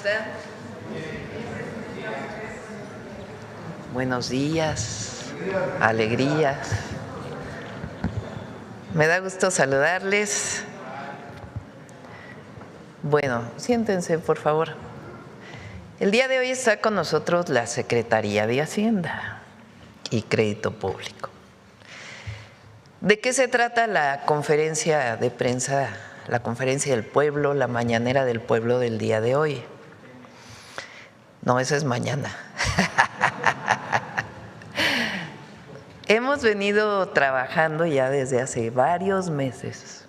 está? Buenos días, alegrías. Me da gusto saludarles. Bueno, siéntense, por favor. El día de hoy está con nosotros la Secretaría de Hacienda y Crédito Público. ¿De qué se trata la conferencia de prensa, la conferencia del pueblo, la mañanera del pueblo del día de hoy? No, esa es mañana. Hemos venido trabajando ya desde hace varios meses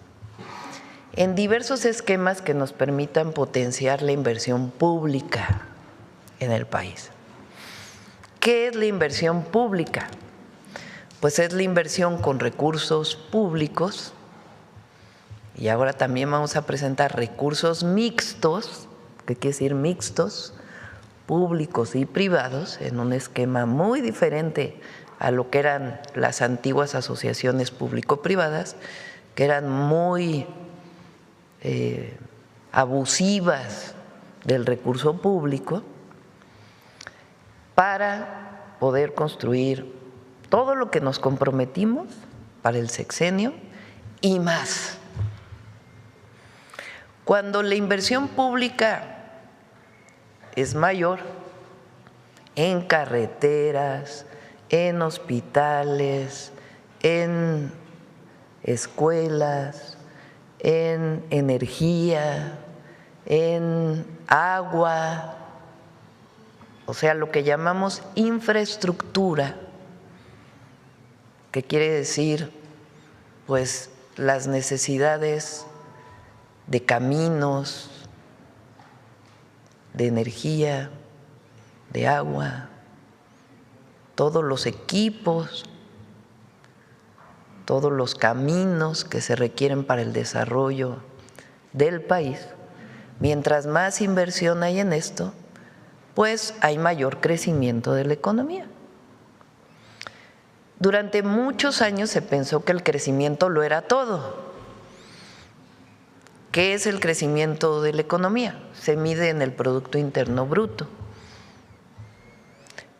en diversos esquemas que nos permitan potenciar la inversión pública en el país. ¿Qué es la inversión pública? Pues es la inversión con recursos públicos, y ahora también vamos a presentar recursos mixtos, ¿qué quiere decir mixtos? Públicos y privados, en un esquema muy diferente a lo que eran las antiguas asociaciones público-privadas, que eran muy abusivas del recurso público, para poder construir todo lo que nos comprometimos para el sexenio y más. Cuando la inversión pública es mayor en carreteras, en hospitales, en escuelas, en energía, en agua, o sea, lo que llamamos infraestructura, que quiere decir, pues, las necesidades de caminos, de energía, de agua, todos los equipos, todos los caminos que se requieren para el desarrollo del país. Mientras más inversión hay en esto, pues hay mayor crecimiento de la economía. Durante muchos años se pensó que el crecimiento lo era todo. ¿Qué es el crecimiento de la economía? Se mide en el Producto Interno Bruto.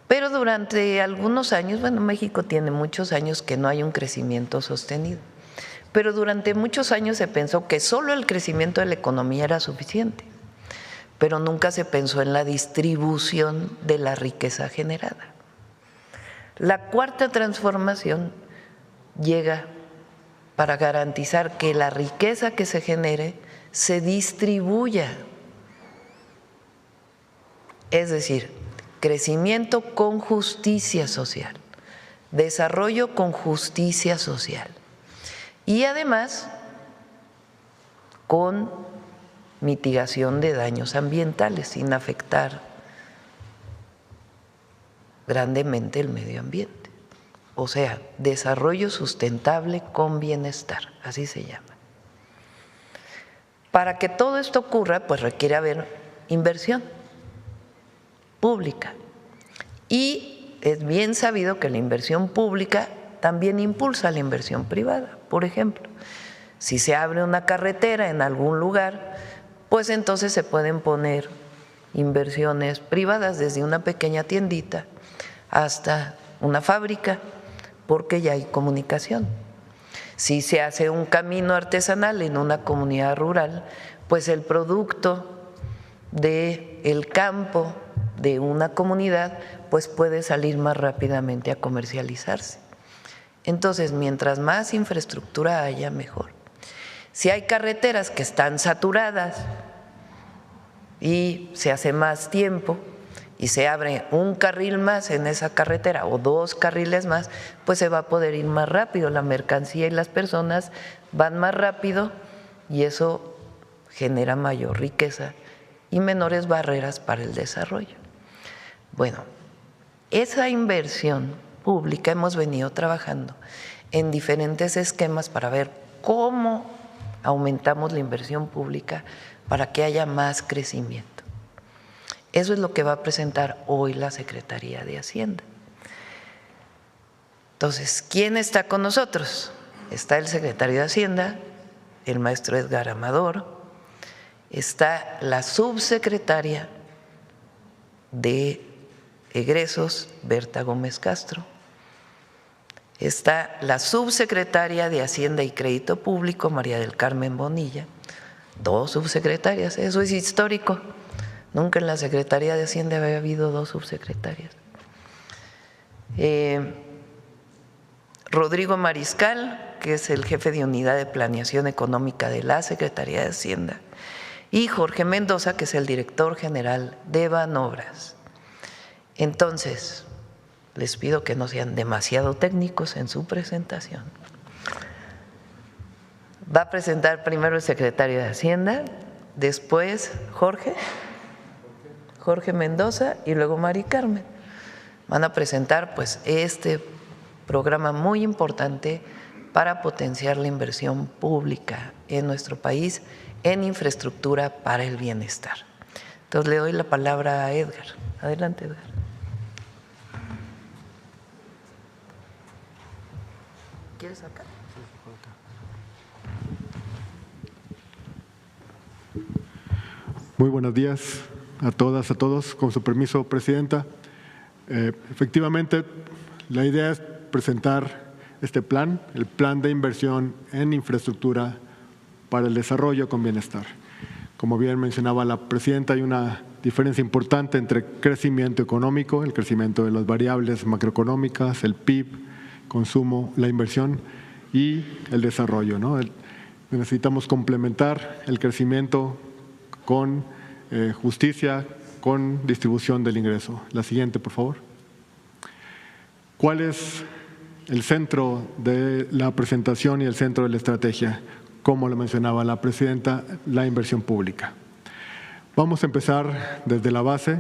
Pero durante algunos años, bueno, México tiene muchos años que no hay un crecimiento sostenido, pero durante muchos años se pensó que solo el crecimiento de la economía era suficiente, pero nunca se pensó en la distribución de la riqueza generada. La cuarta transformación llega para garantizar que la riqueza que se genere se distribuya, es decir, crecimiento con justicia social, desarrollo con justicia social y además con mitigación de daños ambientales sin afectar grandemente el medio ambiente. O sea, desarrollo sustentable con bienestar, así se llama. Para que todo esto ocurra, pues requiere haber inversión pública. Y es bien sabido que la inversión pública también impulsa la inversión privada. Por ejemplo, si se abre una carretera en algún lugar, pues entonces se pueden poner inversiones privadas desde una pequeña tiendita hasta una fábrica, porque ya hay comunicación. Si se hace un camino artesanal en una comunidad rural, pues el producto del campo de una comunidad pues puede salir más rápidamente a comercializarse. Entonces, mientras más infraestructura haya, mejor. Si hay carreteras que están saturadas y se hace más tiempo y se abre un carril más en esa carretera o dos carriles más, pues se va a poder ir más rápido, la mercancía y las personas van más rápido y eso genera mayor riqueza y menores barreras para el desarrollo. Bueno, esa inversión pública hemos venido trabajando en diferentes esquemas para ver cómo aumentamos la inversión pública para que haya más crecimiento. Eso es lo que va a presentar hoy la Secretaría de Hacienda. Entonces, ¿quién está con nosotros? Está el secretario de Hacienda, el maestro Edgar Amador, está la subsecretaria de egresos, Berta Gómez Castro. Está la subsecretaria de Hacienda y Crédito Público, María del Carmen Bonilla. 2 subsecretarias, eso es histórico. Nunca en la Secretaría de Hacienda había habido 2 subsecretarias. Rodrigo Mariscal, que es el jefe de Unidad de Planeación Económica de la Secretaría de Hacienda, y Jorge Mendoza, que es el director general de Banobras. Entonces, les pido que no sean demasiado técnicos en su presentación. Va a presentar primero el secretario de Hacienda, después Jorge Mendoza y luego Mari Carmen. Van a presentar pues este programa muy importante para potenciar la inversión pública en nuestro país en infraestructura para el bienestar. Entonces le doy la palabra a Edgar. Adelante, Edgar. ¿Quieres acá? Muy buenos días a todas, a todos. Con su permiso, Presidenta. Efectivamente, la idea es presentar este plan, el plan de inversión en infraestructura para el desarrollo con bienestar. Como bien mencionaba la Presidenta, hay una diferencia importante entre crecimiento económico, el crecimiento de las variables macroeconómicas, el PIB, consumo, la inversión y el desarrollo, ¿no? Necesitamos complementar el crecimiento con justicia, con distribución del ingreso. La siguiente, por favor. ¿Cuál es el centro de la presentación y el centro de la estrategia? Como lo mencionaba la Presidenta, la inversión pública. Vamos a empezar desde la base.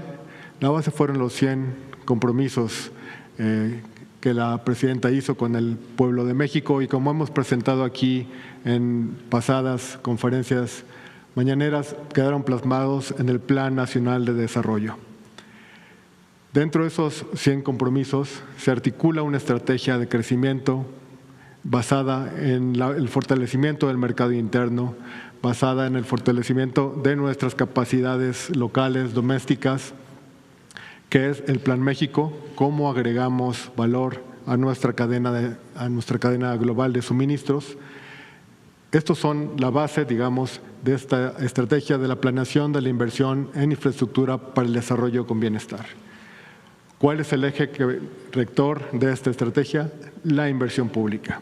La base fueron los 100 compromisos que la Presidenta hizo con el pueblo de México, y como hemos presentado aquí en pasadas conferencias mañaneras, quedaron plasmados en el Plan Nacional de Desarrollo. Dentro de esos 100 compromisos se articula una estrategia de crecimiento basada en el fortalecimiento del mercado interno, basada en el fortalecimiento de nuestras capacidades locales, domésticas, que es el Plan México, cómo agregamos valor a nuestra cadena global de suministros. Estos son la base, digamos, de esta estrategia de la planeación de la inversión en infraestructura para el desarrollo con bienestar. ¿Cuál es el eje rector de esta estrategia? La inversión pública.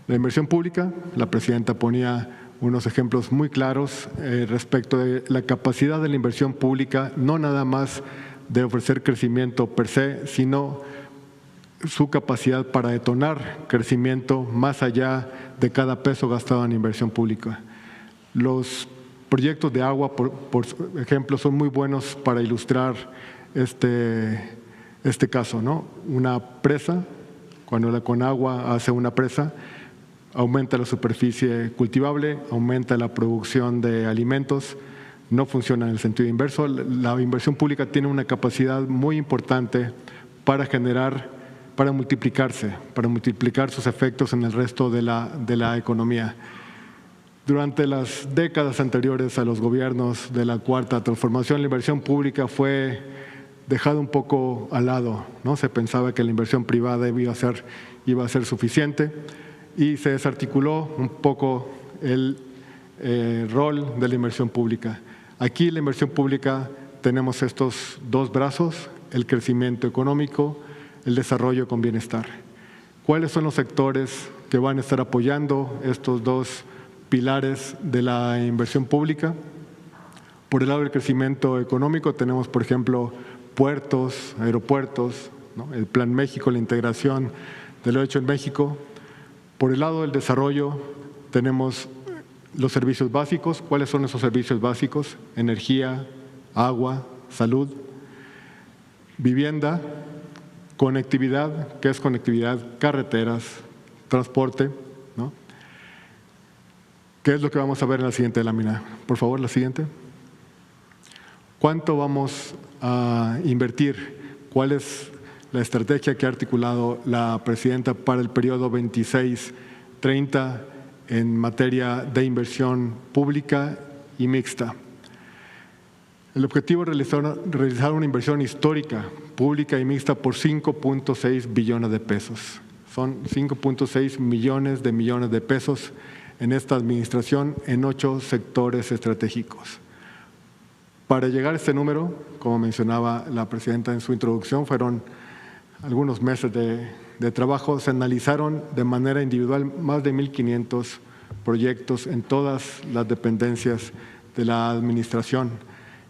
La inversión pública, la Presidenta ponía unos ejemplos muy claros respecto de la capacidad de la inversión pública, no nada más de ofrecer crecimiento per se, sino su capacidad para detonar crecimiento más allá de cada peso gastado en inversión pública. Los proyectos de agua, por ejemplo, son muy buenos para ilustrar este caso, ¿no? Una presa, cuando la Conagua hace una presa, aumenta la superficie cultivable, aumenta la producción de alimentos. No funciona en el sentido inverso. La inversión pública tiene una capacidad muy importante para multiplicar sus efectos en el resto de la economía. Durante las décadas anteriores a los gobiernos de la Cuarta Transformación, la inversión pública fue dejada un poco al lado, ¿no? Se pensaba que la inversión privada iba a ser suficiente y se desarticuló un poco el rol de la inversión pública. Aquí la inversión pública tenemos estos 2 brazos, el crecimiento económico, el desarrollo con bienestar. ¿Cuáles son los sectores que van a estar apoyando estos 2 pilares de la inversión pública? Por el lado del crecimiento económico tenemos, por ejemplo, puertos, aeropuertos, ¿no? El Plan México, la integración de lo hecho en México. Por el lado del desarrollo tenemos los servicios básicos. ¿Cuáles son esos servicios básicos? Energía, agua, salud, vivienda, conectividad. ¿Qué es conectividad? Carreteras, transporte, ¿no? ¿Qué es lo que vamos a ver en la siguiente lámina? Por favor, la siguiente. ¿Cuánto vamos a invertir? ¿Cuál es la estrategia que ha articulado la Presidenta para el periodo 26-30 en materia de inversión pública y mixta? El objetivo es realizar una inversión histórica, pública y mixta por 5.6 billones de pesos. Son 5.6 millones de pesos en esta administración en 8 sectores estratégicos. Para llegar a este número, como mencionaba la presidenta en su introducción, fueron algunos meses de trabajo. Se analizaron de manera individual más de 1.500 proyectos en todas las dependencias de la administración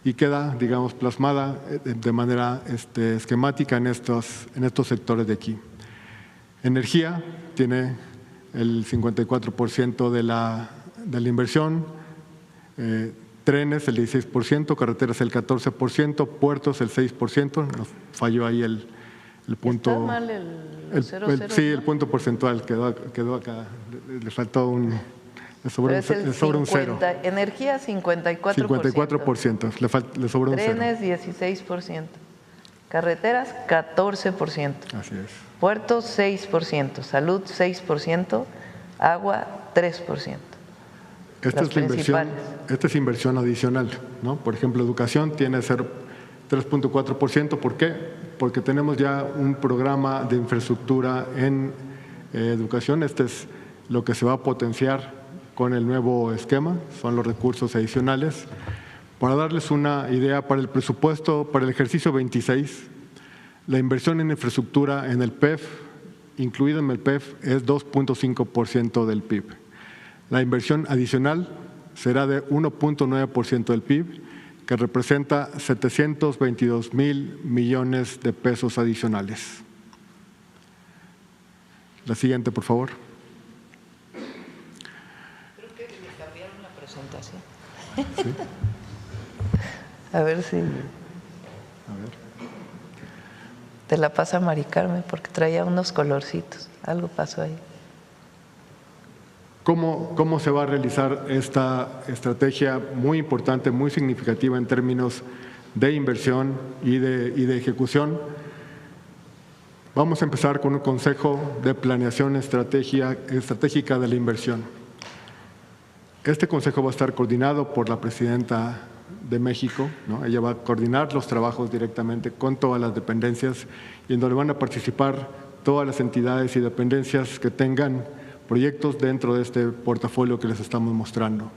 y queda, digamos, plasmada de manera esquemática en estos sectores de aquí. Energía tiene el 54% de la inversión, trenes el 16%, carreteras el 14%, puertos el 6%, nos falló ahí el punto. Está mal el 0,0. Sí, el punto porcentual quedó acá, le faltó le sobra un cero. Energía 54%. 54%, le sobra un cero. Trenes 16%. Carreteras 14%. Así es. Puertos 6%. Salud 6%. Agua 3%. Esta es inversión adicional, ¿no? Por ejemplo, educación tiene que ser 3.4%. ¿Por qué? Porque tenemos ya un programa de infraestructura en educación. Este es lo que se va a potenciar con el nuevo esquema, son los recursos adicionales. Para darles una idea, para el presupuesto, para el ejercicio 26, la inversión en infraestructura en el PEF, incluido en el PEF, es 2.5% del PIB. La inversión adicional será de 1.9% del PIB, que representa 722,000 millones de pesos adicionales. La siguiente, por favor. Creo que le cambiaron la presentación. ¿Sí? A ver si… Te la pasa Mari Carmen porque traía unos colorcitos. Algo pasó ahí. ¿Cómo se va a realizar esta estrategia muy importante, muy significativa en términos de inversión y de ejecución? Vamos a empezar con un consejo de planeación estratégica de la inversión. Este consejo va a estar coordinado por la presidenta de México, ¿no? Ella va a coordinar los trabajos directamente con todas las dependencias y en donde van a participar todas las entidades y dependencias que tengan proyectos dentro de este portafolio que les estamos mostrando.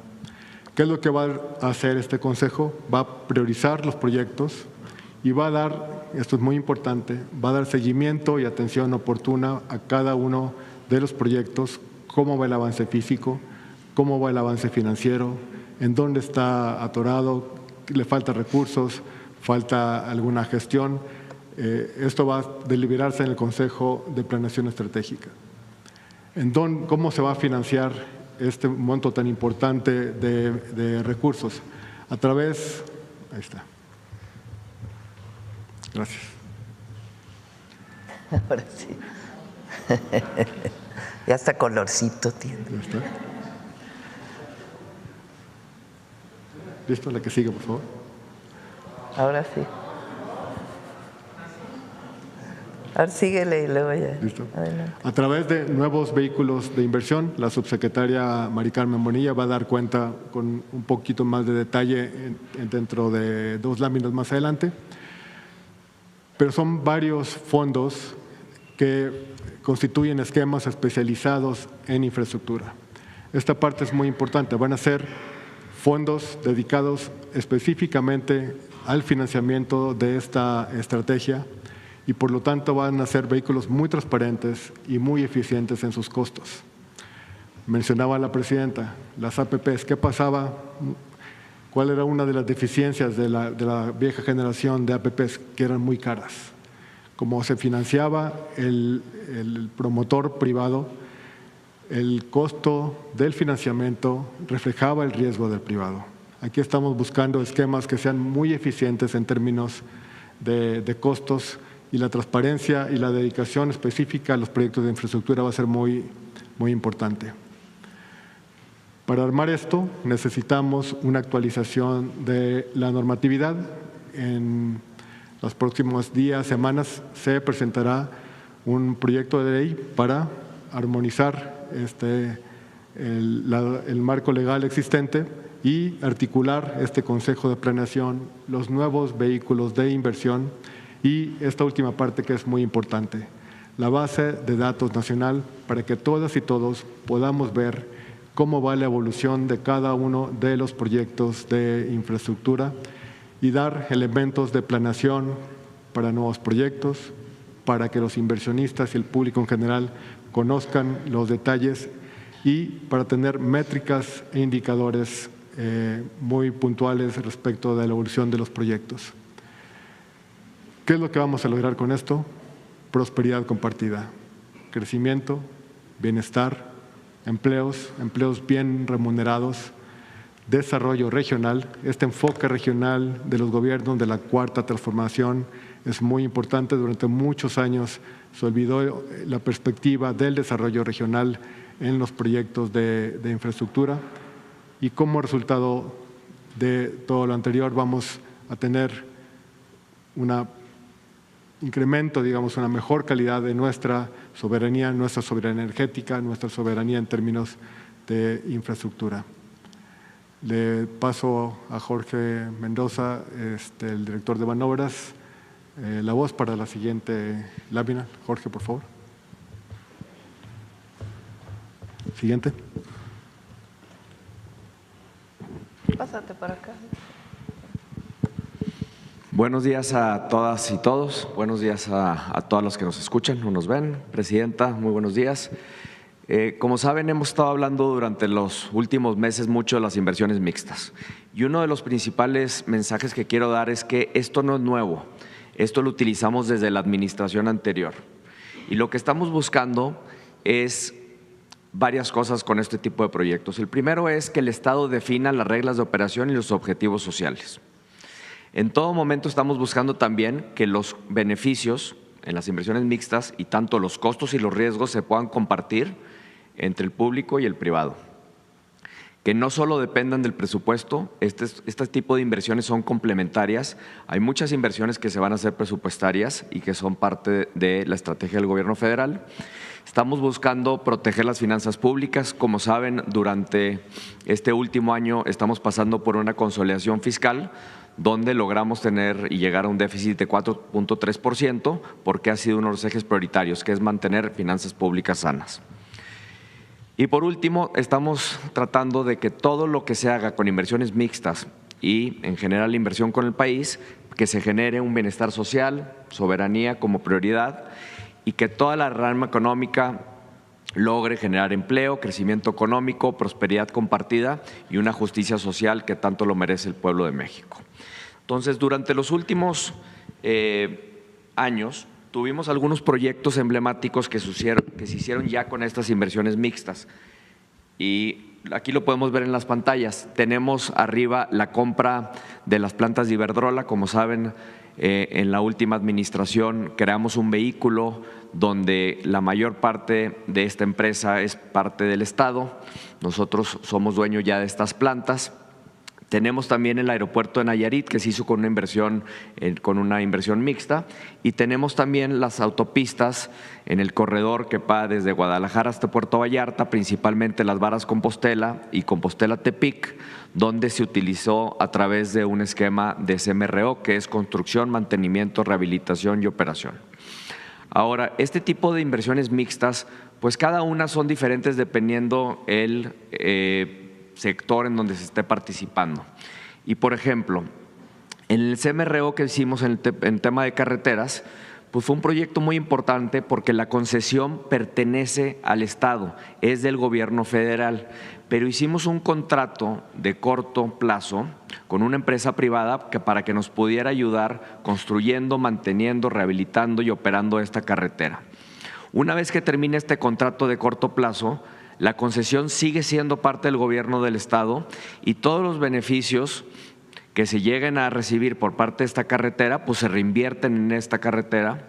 ¿Qué es lo que va a hacer este consejo? Va a priorizar los proyectos y va a dar, esto es muy importante, va a dar seguimiento y atención oportuna a cada uno de los proyectos, cómo va el avance físico, cómo va el avance financiero, en dónde está atorado, le falta recursos, falta alguna gestión. Esto va a deliberarse en el Consejo de Planeación Estratégica. ¿Cómo se va a financiar este monto tan importante de recursos? A través… Ahí está. Gracias. Ahora sí. Ya hasta colorcito tiene. ¿Ya está? ¿Listo? La que sigue, por favor. Ahora sí. A ver, síguele y luego ya. Listo. Adelante. A través de nuevos vehículos de inversión, la subsecretaria Mari Carmen Bonilla va a dar cuenta con un poquito más de detalle dentro de 2 láminas más adelante. Pero son varios fondos que constituyen esquemas especializados en infraestructura. Esta parte es muy importante. Van a ser fondos dedicados específicamente al financiamiento de esta estrategia y por lo tanto van a ser vehículos muy transparentes y muy eficientes en sus costos. Mencionaba la presidenta, las APPs, ¿qué pasaba? ¿Cuál era una de las deficiencias de la vieja generación de APPs? Que eran muy caras. Como se financiaba el promotor privado, el costo del financiamiento reflejaba el riesgo del privado. Aquí estamos buscando esquemas que sean muy eficientes en términos de costos y la transparencia y la dedicación específica a los proyectos de infraestructura va a ser muy, muy importante. Para armar esto necesitamos una actualización de la normatividad. En los próximos días, semanas, se presentará un proyecto de ley para armonizar el marco legal existente y articular este Consejo de Planeación, los nuevos vehículos de inversión y esta última parte que es muy importante, la base de datos nacional para que todas y todos podamos ver cómo va la evolución de cada uno de los proyectos de infraestructura y dar elementos de planeación para nuevos proyectos, para que los inversionistas y el público en general conozcan los detalles y para tener métricas e indicadores muy puntuales respecto de la evolución de los proyectos. ¿Qué es lo que vamos a lograr con esto? Prosperidad compartida, crecimiento, bienestar, empleos bien remunerados, desarrollo regional. Este enfoque regional de los gobiernos de la Cuarta Transformación es muy importante. Durante muchos años se olvidó la perspectiva del desarrollo regional en los proyectos de infraestructura y como resultado de todo lo anterior vamos a tener un incremento, digamos, una mejor calidad de nuestra soberanía energética, nuestra soberanía en términos de infraestructura. Le paso a Jorge Mendoza, el director de Banobras, la voz para la siguiente lámina. Jorge, por favor. Siguiente. Pásate para acá. Buenos días a todas y todos, buenos días a todos los que nos escuchan o nos ven. Presidenta, muy buenos días. Como saben, hemos estado hablando durante los últimos meses mucho de las inversiones mixtas y uno de los principales mensajes que quiero dar es que esto no es nuevo, esto lo utilizamos desde la administración anterior y lo que estamos buscando es varias cosas con este tipo de proyectos. El primero es que el Estado defina las reglas de operación y los objetivos sociales. En todo momento estamos buscando también que los beneficios en las inversiones mixtas y tanto los costos y los riesgos se puedan compartir entre el público y el privado. Que no solo dependan del presupuesto, este tipo de inversiones son complementarias. Hay muchas inversiones que se van a hacer presupuestarias y que son parte de la estrategia del gobierno federal. Estamos buscando proteger las finanzas públicas. Como saben, durante este último año estamos pasando por una consolidación fiscal donde logramos tener y llegar a un déficit de 4.3% porque ha sido uno de los ejes prioritarios, que es mantener finanzas públicas sanas. Y por último, estamos tratando de que todo lo que se haga con inversiones mixtas y en general la inversión con el país, que se genere un bienestar social, soberanía como prioridad y que toda la rama económica logre generar empleo, crecimiento económico, prosperidad compartida y una justicia social que tanto lo merece el pueblo de México. Entonces, durante los últimos años tuvimos algunos proyectos emblemáticos que se hicieron ya con estas inversiones mixtas y aquí lo podemos ver en las pantallas. Tenemos arriba la compra de las plantas de Iberdrola. Como saben, en la última administración creamos un vehículo donde la mayor parte de esta empresa es parte del Estado. Nosotros somos dueños ya de estas plantas. Tenemos también el aeropuerto de Nayarit, que se hizo con una inversión mixta, y tenemos también las autopistas en el corredor que va desde Guadalajara hasta Puerto Vallarta, principalmente las Varas Compostela y Compostela-Tepic, donde se utilizó a través de un esquema de CMRO, que es construcción, mantenimiento, rehabilitación y operación. Ahora, este tipo de inversiones mixtas, pues cada una son diferentes dependiendo el sector en donde se esté participando. Y por ejemplo, en el CMRO que hicimos en tema de carreteras, pues fue un proyecto muy importante porque la concesión pertenece al Estado, es del gobierno federal, pero hicimos un contrato de corto plazo con una empresa privada para que nos pudiera ayudar construyendo, manteniendo, rehabilitando y operando esta carretera. Una vez que termine este contrato de corto plazo, la concesión sigue siendo parte del gobierno del Estado y todos los beneficios que se lleguen a recibir por parte de esta carretera, pues se reinvierten en esta carretera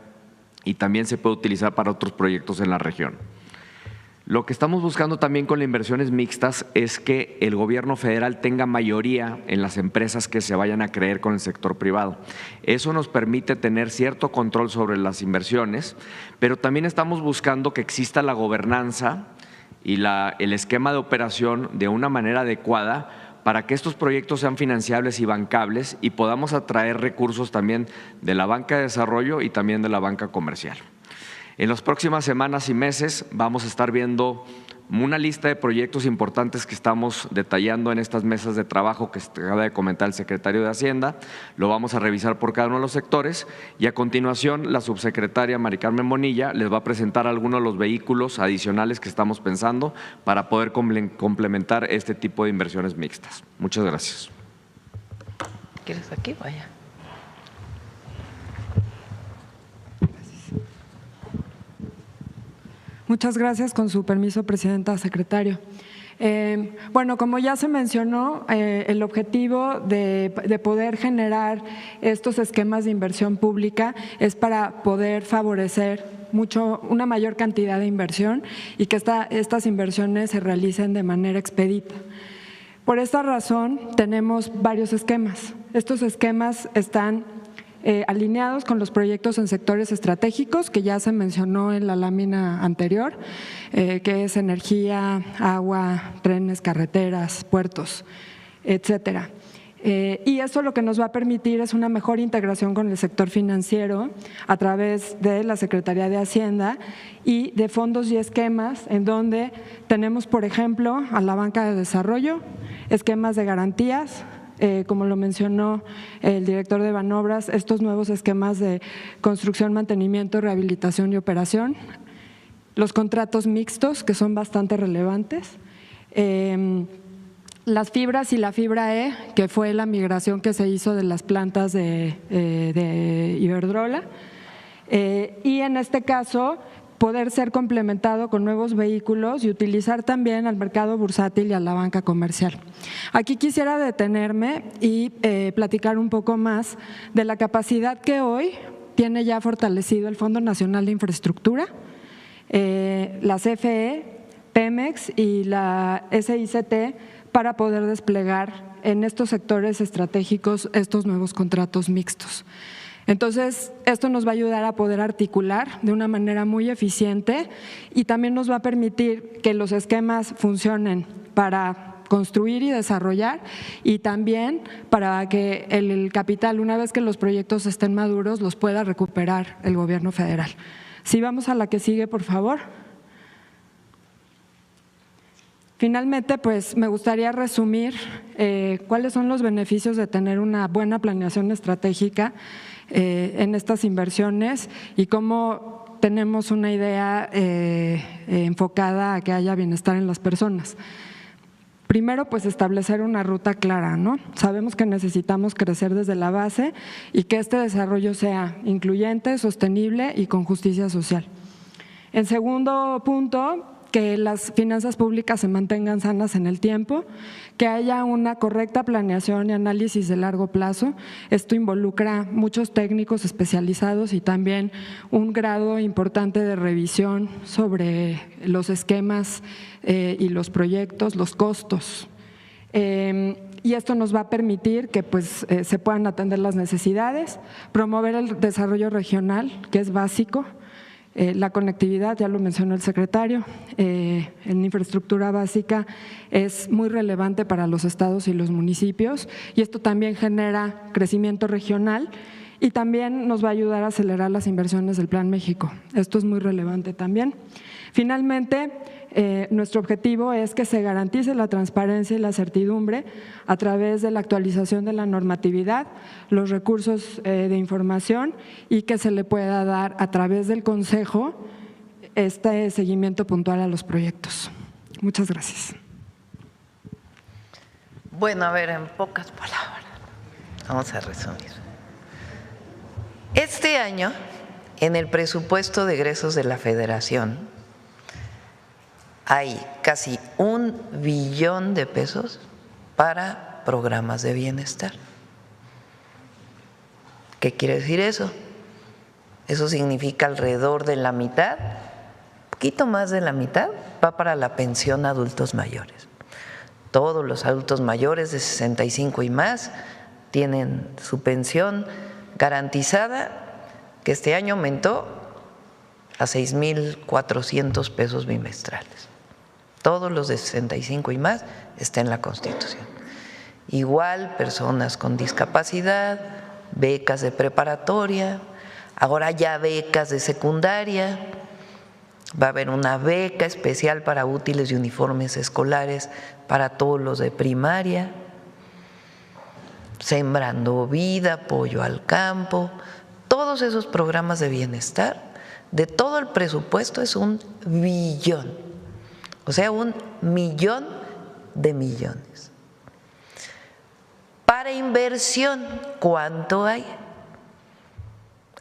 y también se puede utilizar para otros proyectos en la región. Lo que estamos buscando también con las inversiones mixtas es que el gobierno federal tenga mayoría en las empresas que se vayan a creer con el sector privado. Eso nos permite tener cierto control sobre las inversiones, pero también estamos buscando que exista la gobernanza y el esquema de operación de una manera adecuada para que estos proyectos sean financiables y bancables y podamos atraer recursos también de la banca de desarrollo y también de la banca comercial. En las próximas semanas y meses vamos a estar viendo una lista de proyectos importantes que estamos detallando en estas mesas de trabajo que acaba de comentar el secretario de Hacienda. Lo vamos a revisar por cada uno de los sectores y a continuación la subsecretaria Mari Carmen Bonilla les va a presentar algunos de los vehículos adicionales que estamos pensando para poder complementar este tipo de inversiones mixtas. Muchas gracias. ¿Quieres aquí? Vaya. Muchas gracias. Con su permiso, presidenta, secretario. Bueno, como ya se mencionó, el objetivo de poder generar estos esquemas de inversión pública es para poder favorecer una mayor cantidad de inversión y que estas inversiones se realicen de manera expedita. Por esta razón, tenemos varios esquemas. Estos esquemas están alineados con los proyectos en sectores estratégicos que ya se mencionó en la lámina anterior, que es energía, agua, trenes, carreteras, puertos, etcétera. Y eso lo que nos va a permitir es una mejor integración con el sector financiero a través de la Secretaría de Hacienda y de fondos y esquemas en donde tenemos, por ejemplo, a la banca de desarrollo, esquemas de garantías, como lo mencionó el director de Banobras, estos nuevos esquemas de construcción, mantenimiento, rehabilitación y operación, los contratos mixtos, que son bastante relevantes, las fibras y la fibra E, que fue la migración que se hizo de las plantas de Iberdrola, y en este caso poder ser complementado con nuevos vehículos y utilizar también al mercado bursátil y a la banca comercial. Aquí quisiera detenerme y platicar un poco más de la capacidad que hoy tiene ya fortalecido el Fondo Nacional de Infraestructura, la CFE, Pemex y la SICT para poder desplegar en estos sectores estratégicos estos nuevos contratos mixtos. Entonces, esto nos va a ayudar a poder articular de una manera muy eficiente y también nos va a permitir que los esquemas funcionen para construir y desarrollar y también para que el capital, una vez que los proyectos estén maduros, los pueda recuperar el gobierno federal. Si vamos a la que sigue, por favor. Finalmente, pues me gustaría resumir cuáles son los beneficios de tener una buena planeación estratégica en estas inversiones y cómo tenemos una idea enfocada a que haya bienestar en las personas. Primero, pues establecer una ruta clara, ¿no? Sabemos que necesitamos crecer desde la base y que este desarrollo sea incluyente, sostenible y con justicia social. En segundo punto, que las finanzas públicas se mantengan sanas en el tiempo, que haya una correcta planeación y análisis de largo plazo. Esto involucra muchos técnicos especializados y también un grado importante de revisión sobre los esquemas y los proyectos, los costos. Y esto nos va a permitir que se puedan atender las necesidades, promover el desarrollo regional, que es básico. La conectividad, ya lo mencionó el secretario, en infraestructura básica es muy relevante para los estados y los municipios y esto también genera crecimiento regional y también nos va a ayudar a acelerar las inversiones del Plan México. Esto es muy relevante también. Finalmente, nuestro objetivo es que se garantice la transparencia y la certidumbre a través de la actualización de la normatividad, los recursos de información y que se le pueda dar a través del Consejo este seguimiento puntual a los proyectos. Muchas gracias. Bueno, a ver, en pocas palabras, vamos a resumir. Este año, en el presupuesto de egresos de la Federación, hay casi 1 billón de pesos para programas de bienestar. ¿Qué quiere decir eso? Eso significa alrededor de la mitad, poquito más de la mitad, va para la pensión a adultos mayores. Todos los adultos mayores de 65 y más tienen su pensión garantizada, que este año aumentó a 6,400 pesos bimestrales. Todos los de 65 y más está en la Constitución. Igual, personas con discapacidad, becas de preparatoria, ahora ya becas de secundaria. Va a haber una beca especial para útiles y uniformes escolares para todos los de primaria. Sembrando Vida, Apoyo al Campo, todos esos programas de bienestar, de todo el presupuesto es 1 billón, o sea, 1 millón de millones. Para inversión, ¿cuánto hay?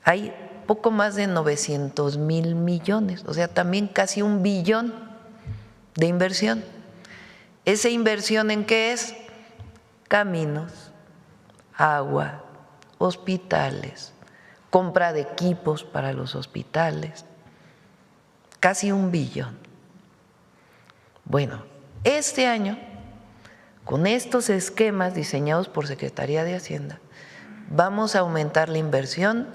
Hay poco más de 900,000 millones, o sea, también casi 1 billón de inversión. ¿Esa inversión en qué es? Caminos, agua, hospitales, compra de equipos para los hospitales, casi 1 billón. Bueno, este año, con estos esquemas diseñados por Secretaría de Hacienda, vamos a aumentar la inversión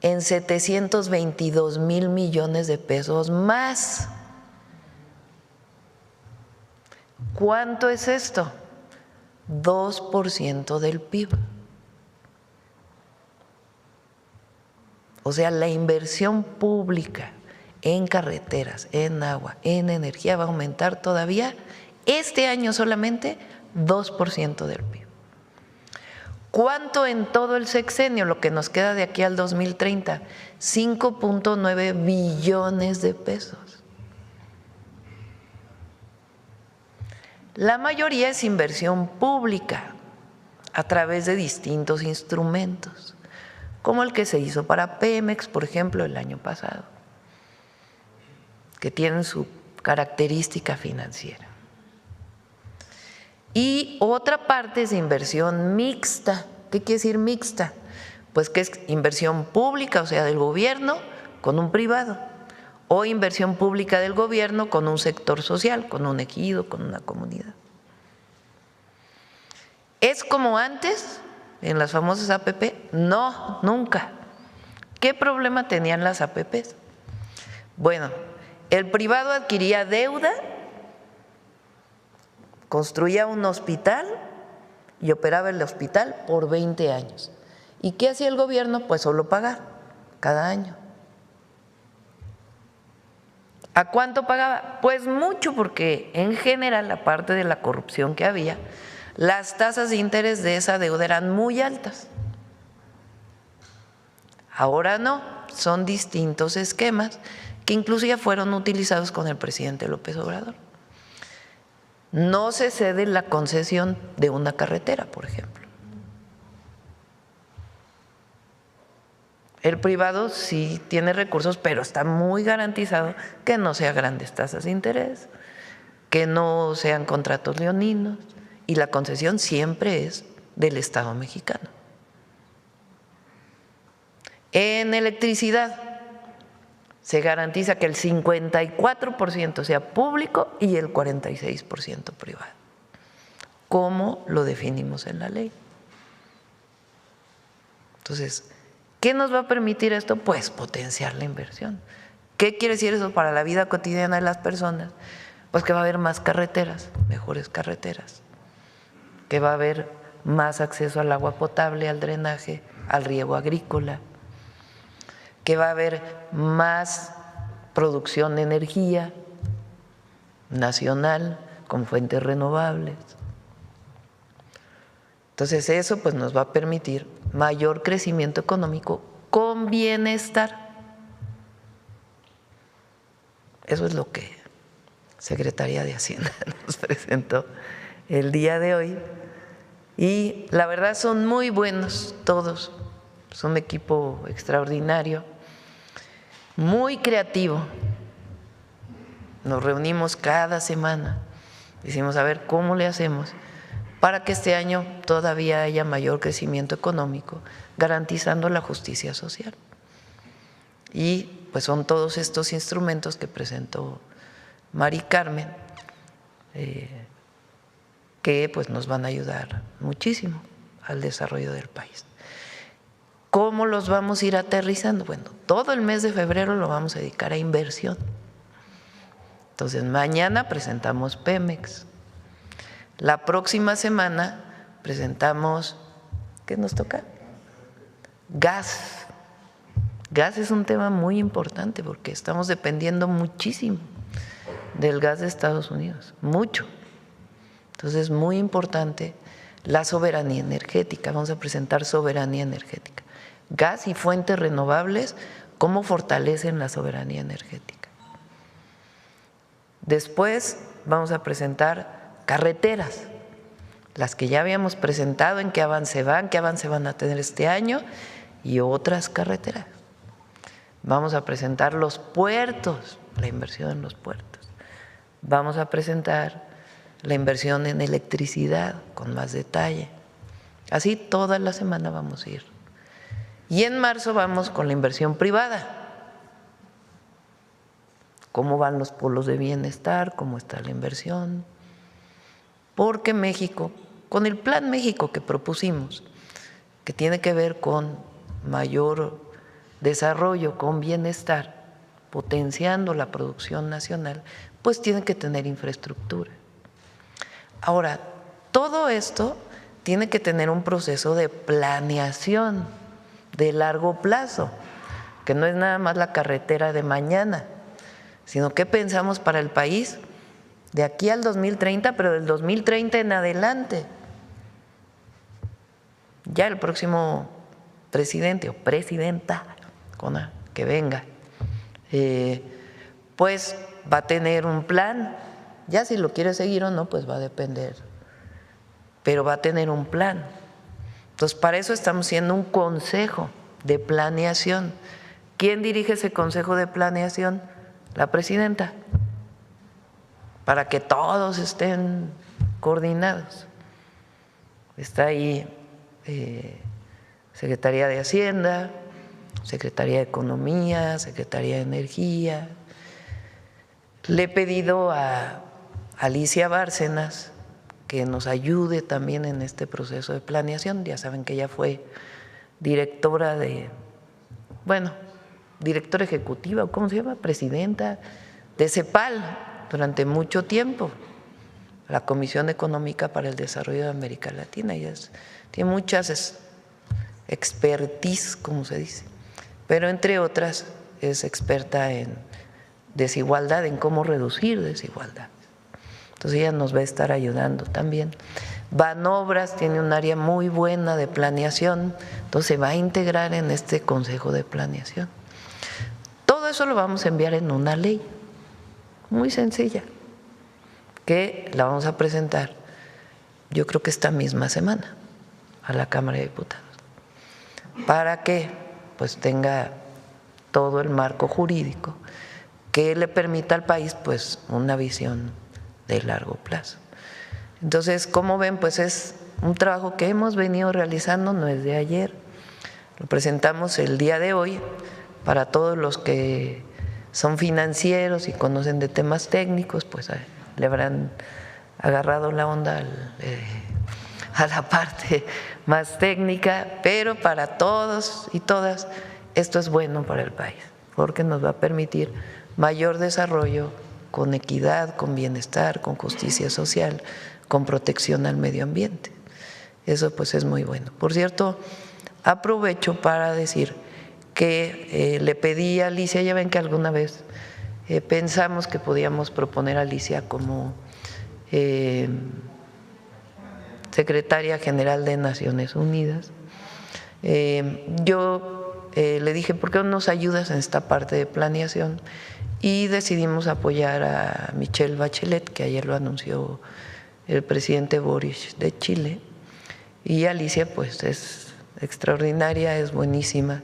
en 722,000 millones de pesos más. ¿Cuánto es esto? 2% del PIB. O sea, la inversión pública en carreteras, en agua, en energía va a aumentar todavía este año solamente 2% del PIB. ¿Cuánto en todo el sexenio, lo que nos queda de aquí al 2030? 5.9 billones de pesos. La mayoría es inversión pública a través de distintos instrumentos, como el que se hizo para Pemex, por ejemplo, el año pasado, que tienen su característica financiera. Y otra parte es inversión mixta. ¿Qué quiere decir mixta? Pues que es inversión pública, o sea, del gobierno con un privado, o inversión pública del gobierno con un sector social, con un ejido, con una comunidad. ¿Es como antes, en las famosas APP? No, nunca. ¿Qué problema tenían las APPs? Bueno, el privado adquiría deuda, construía un hospital y operaba el hospital por 20 años. ¿Y qué hacía el gobierno? Pues solo pagar cada año. ¿A cuánto pagaba? Pues mucho, porque en general, aparte de la corrupción que había, las tasas de interés de esa deuda eran muy altas. Ahora no, son distintos esquemas que incluso ya fueron utilizados con el presidente López Obrador. No se cede la concesión de una carretera, por ejemplo. El privado sí tiene recursos, pero está muy garantizado que no sea grandes tasas de interés, que no sean contratos leoninos, y la concesión siempre es del Estado mexicano. En electricidad se garantiza que el 54% sea público y el 46% privado. ¿Cómo lo definimos en la ley? Entonces, ¿qué nos va a permitir esto? Pues potenciar la inversión. ¿Qué quiere decir eso para la vida cotidiana de las personas? Pues que va a haber más carreteras, mejores carreteras, que va a haber más acceso al agua potable, al drenaje, al riego agrícola, que va a haber más producción de energía nacional con fuentes renovables. Entonces eso pues nos va a permitir mayor crecimiento económico con bienestar. Eso es lo que Secretaría de Hacienda nos presentó el día de hoy. Y la verdad son muy buenos todos, son un equipo extraordinario, muy creativo. Nos reunimos cada semana, decimos a ver cómo le hacemos para que este año todavía haya mayor crecimiento económico, garantizando la justicia social. Y pues son todos estos instrumentos que presentó Mari Carmen, que pues nos van a ayudar muchísimo al desarrollo del país. ¿Cómo los vamos a ir aterrizando? Bueno, todo el mes de febrero lo vamos a dedicar a inversión. Entonces, mañana presentamos Pemex. La próxima semana presentamos, ¿qué nos toca? Gas. Gas es un tema muy importante porque estamos dependiendo muchísimo del gas de Estados Unidos, mucho. Entonces es muy importante la soberanía energética. Vamos a presentar soberanía energética. Gas y fuentes renovables, ¿cómo fortalecen la soberanía energética? Después vamos a presentar carreteras, las que ya habíamos presentado, en qué avance van a tener este año, y otras carreteras. Vamos a presentar los puertos, la inversión en los puertos. Vamos a presentar la inversión en electricidad con más detalle. Así toda la semana vamos a ir. Y en marzo vamos con la inversión privada. ¿Cómo van los polos de bienestar? ¿Cómo está la inversión? Porque México, con el Plan México que propusimos, que tiene que ver con mayor desarrollo, con bienestar, potenciando la producción nacional, pues tiene que tener infraestructura. Ahora, todo esto tiene que tener un proceso de planeación de largo plazo, que no es nada más la carretera de mañana, sino que pensamos para el país de aquí al 2030, pero del 2030 en adelante. Ya el próximo presidente o presidenta que venga, pues va a tener un plan. Ya si lo quiere seguir o no, pues va a depender, pero va a tener un plan. Entonces, para eso estamos haciendo un consejo de planeación. ¿Quién dirige ese consejo de planeación? La presidenta, para que todos estén coordinados. Está ahí Secretaría de Hacienda, Secretaría de Economía, Secretaría de Energía. Le he pedido a Alicia Bárcenas que nos ayude también en este proceso de planeación. Ya saben que ella fue directora directora ejecutiva, ¿cómo se llama? Presidenta de CEPAL durante mucho tiempo, la Comisión Económica para el Desarrollo de América Latina. Ella tiene muchas expertise, como se dice, pero entre otras es experta en desigualdad, en cómo reducir desigualdad. Entonces ella nos va a estar ayudando también. Banobras tiene un área muy buena de planeación, entonces se va a integrar en este consejo de planeación. Todo eso lo vamos a enviar en una ley muy sencilla, que la vamos a presentar, yo creo que esta misma semana, a la Cámara de Diputados, para que pues tenga todo el marco jurídico que le permita al país pues una visión de largo plazo. Entonces, como ven, pues es un trabajo que hemos venido realizando, no es de ayer. Lo presentamos el día de hoy para todos los que son financieros y conocen de temas técnicos, pues le habrán agarrado la onda a la parte más técnica, pero para todos y todas esto es bueno para el país, porque nos va a permitir mayor desarrollo con equidad, con bienestar, con justicia social, con protección al medio ambiente. Eso pues es muy bueno. Por cierto, aprovecho para decir que le pedí a Alicia, ya ven que alguna vez pensamos que podíamos proponer a Alicia como secretaria general de Naciones Unidas. Yo le dije, ¿por qué no nos ayudas en esta parte de planeación? Y decidimos apoyar a Michelle Bachelet, que ayer lo anunció el presidente Boric de Chile. Y Alicia pues es extraordinaria, es buenísima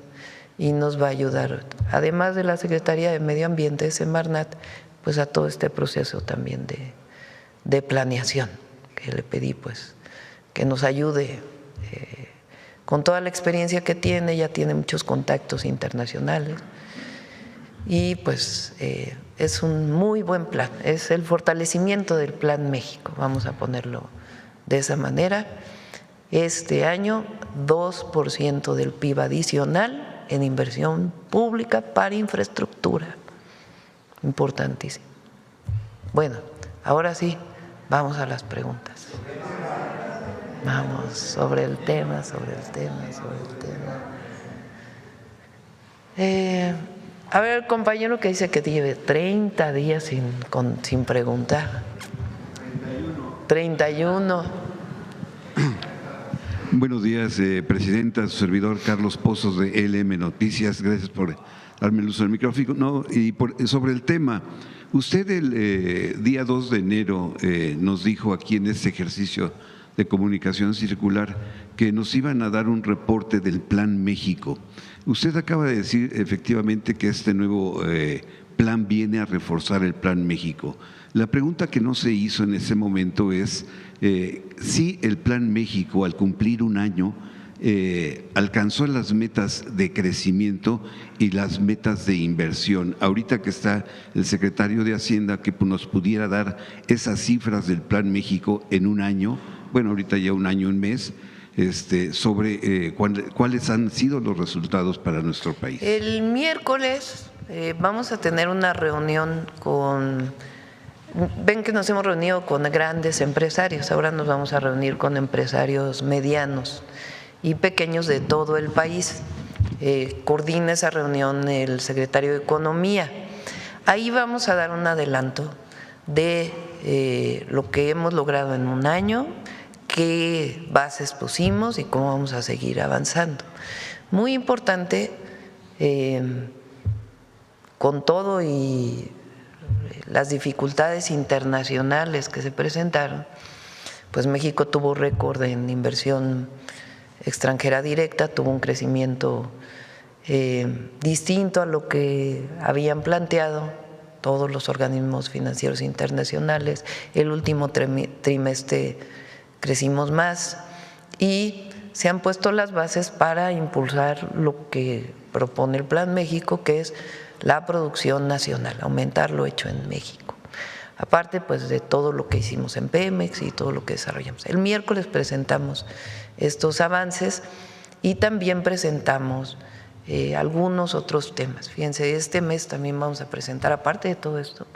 y nos va a ayudar, además de la Secretaría de Medio Ambiente, Semarnat, pues a todo este proceso también de planeación, que le pedí pues que nos ayude con toda la experiencia que tiene. Ya tiene muchos contactos internacionales y pues es un muy buen plan, es el fortalecimiento del Plan México, vamos a ponerlo de esa manera. Este año 2% del PIB adicional en inversión pública para infraestructura, importantísimo. Bueno, ahora sí, vamos a las preguntas. Vamos, sobre el tema. A ver, el compañero que dice que lleve 30 días sin preguntar. 31. Buenos días, Presidenta, su servidor Carlos Pozos de LM Noticias. Gracias por darme el uso del micrófono. Sobre el tema, usted el día 2 de enero nos dijo aquí en este ejercicio de comunicación circular que nos iban a dar un reporte del Plan México. Usted acaba de decir efectivamente que este nuevo plan viene a reforzar el Plan México. La pregunta que no se hizo en ese momento es si el Plan México, al cumplir un año, alcanzó las metas de crecimiento y las metas de inversión. Ahorita que está el secretario de Hacienda, que nos pudiera dar esas cifras del Plan México en un año, bueno, ahorita ya un año, un mes, sobre cuáles han sido los resultados para nuestro país. El miércoles vamos a tener una reunión ven que nos hemos reunido con grandes empresarios, ahora nos vamos a reunir con empresarios medianos y pequeños de todo el país. Coordina esa reunión el secretario de Economía. Ahí vamos a dar un adelanto de lo que hemos logrado en un año, qué bases pusimos y cómo vamos a seguir avanzando. Muy importante, con todo y las dificultades internacionales que se presentaron, pues México tuvo récord en inversión extranjera directa, tuvo un crecimiento distinto a lo que habían planteado todos los organismos financieros internacionales. El último trimestre crecimos más y se han puesto las bases para impulsar lo que propone el Plan México, que es la producción nacional, aumentar lo hecho en México. Aparte, pues, de todo lo que hicimos en Pemex y todo lo que desarrollamos. El miércoles presentamos estos avances y también presentamos algunos otros temas. Fíjense, este mes también vamos a presentar, aparte de todo esto,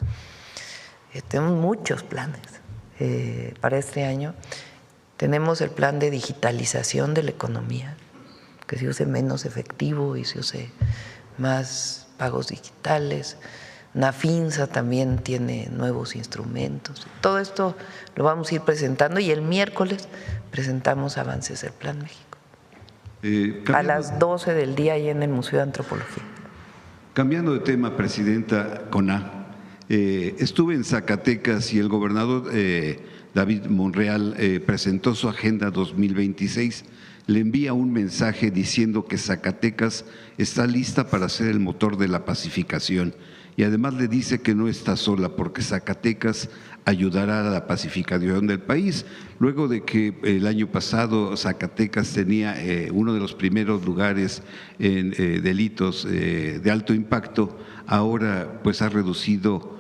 tenemos muchos planes para este año. Tenemos el plan de digitalización de la economía, que se use menos efectivo y se use más pagos digitales. Nafinsa también tiene nuevos instrumentos. Todo esto lo vamos a ir presentando y el miércoles presentamos avances del Plan México. A las 12 del día ahí en el Museo de Antropología. Cambiando de tema, Presidenta Coná, estuve en Zacatecas y el gobernador David Monreal presentó su Agenda 2026. Le envía un mensaje diciendo que Zacatecas está lista para ser el motor de la pacificación y además le dice que no está sola porque Zacatecas ayudará a la pacificación del país. Luego de que el año pasado Zacatecas tenía uno de los primeros lugares en delitos de alto impacto, ahora pues ha reducido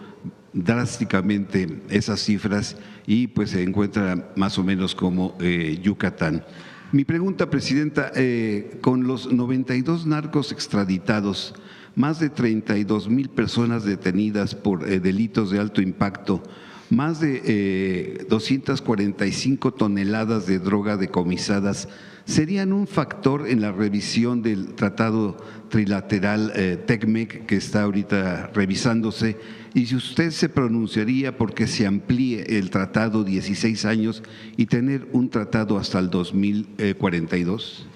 drásticamente esas cifras y pues se encuentra más o menos como Yucatán. Mi pregunta, Presidenta, con los 92 narcos extraditados, más de 32,000 personas detenidas por delitos de alto impacto, más de 245 toneladas de droga decomisadas, ¿serían un factor en la revisión del tratado trilateral TECMEC que está ahorita revisándose? Y si usted se pronunciaría porque se amplíe el tratado 16 años y tener un tratado hasta el 2042.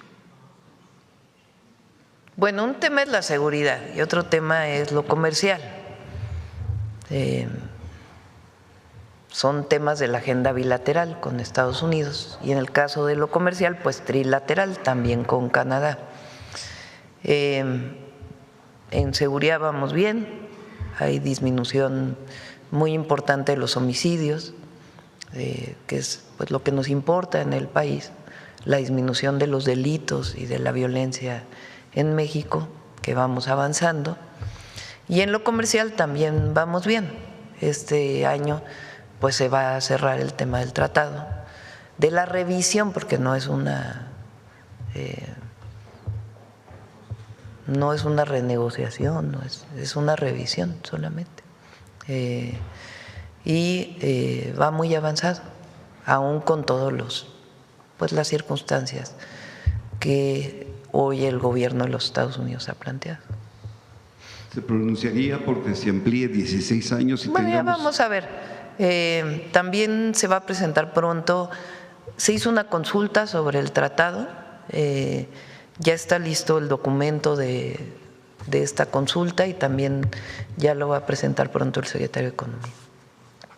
Bueno, un tema es la seguridad y otro tema es lo comercial. Son temas de la agenda bilateral con Estados Unidos y en el caso de lo comercial, pues trilateral también con Canadá. En seguridad vamos bien. Hay disminución muy importante de los homicidios, que es pues lo que nos importa en el país, la disminución de los delitos y de la violencia en México, que vamos avanzando. Y en lo comercial también vamos bien. Este año pues se va a cerrar el tema del tratado, de la revisión, porque no es una renegociación, es una revisión solamente. Y va muy avanzado, aún con todos los pues las circunstancias que hoy el gobierno de los Estados Unidos ha planteado. ¿Se pronunciaría porque se amplíe 16 años y Bueno, ya tengamos… vamos a ver. También se va a presentar pronto, se hizo una consulta sobre el tratado, ya está listo el documento de esta consulta y también ya lo va a presentar pronto el secretario de Economía.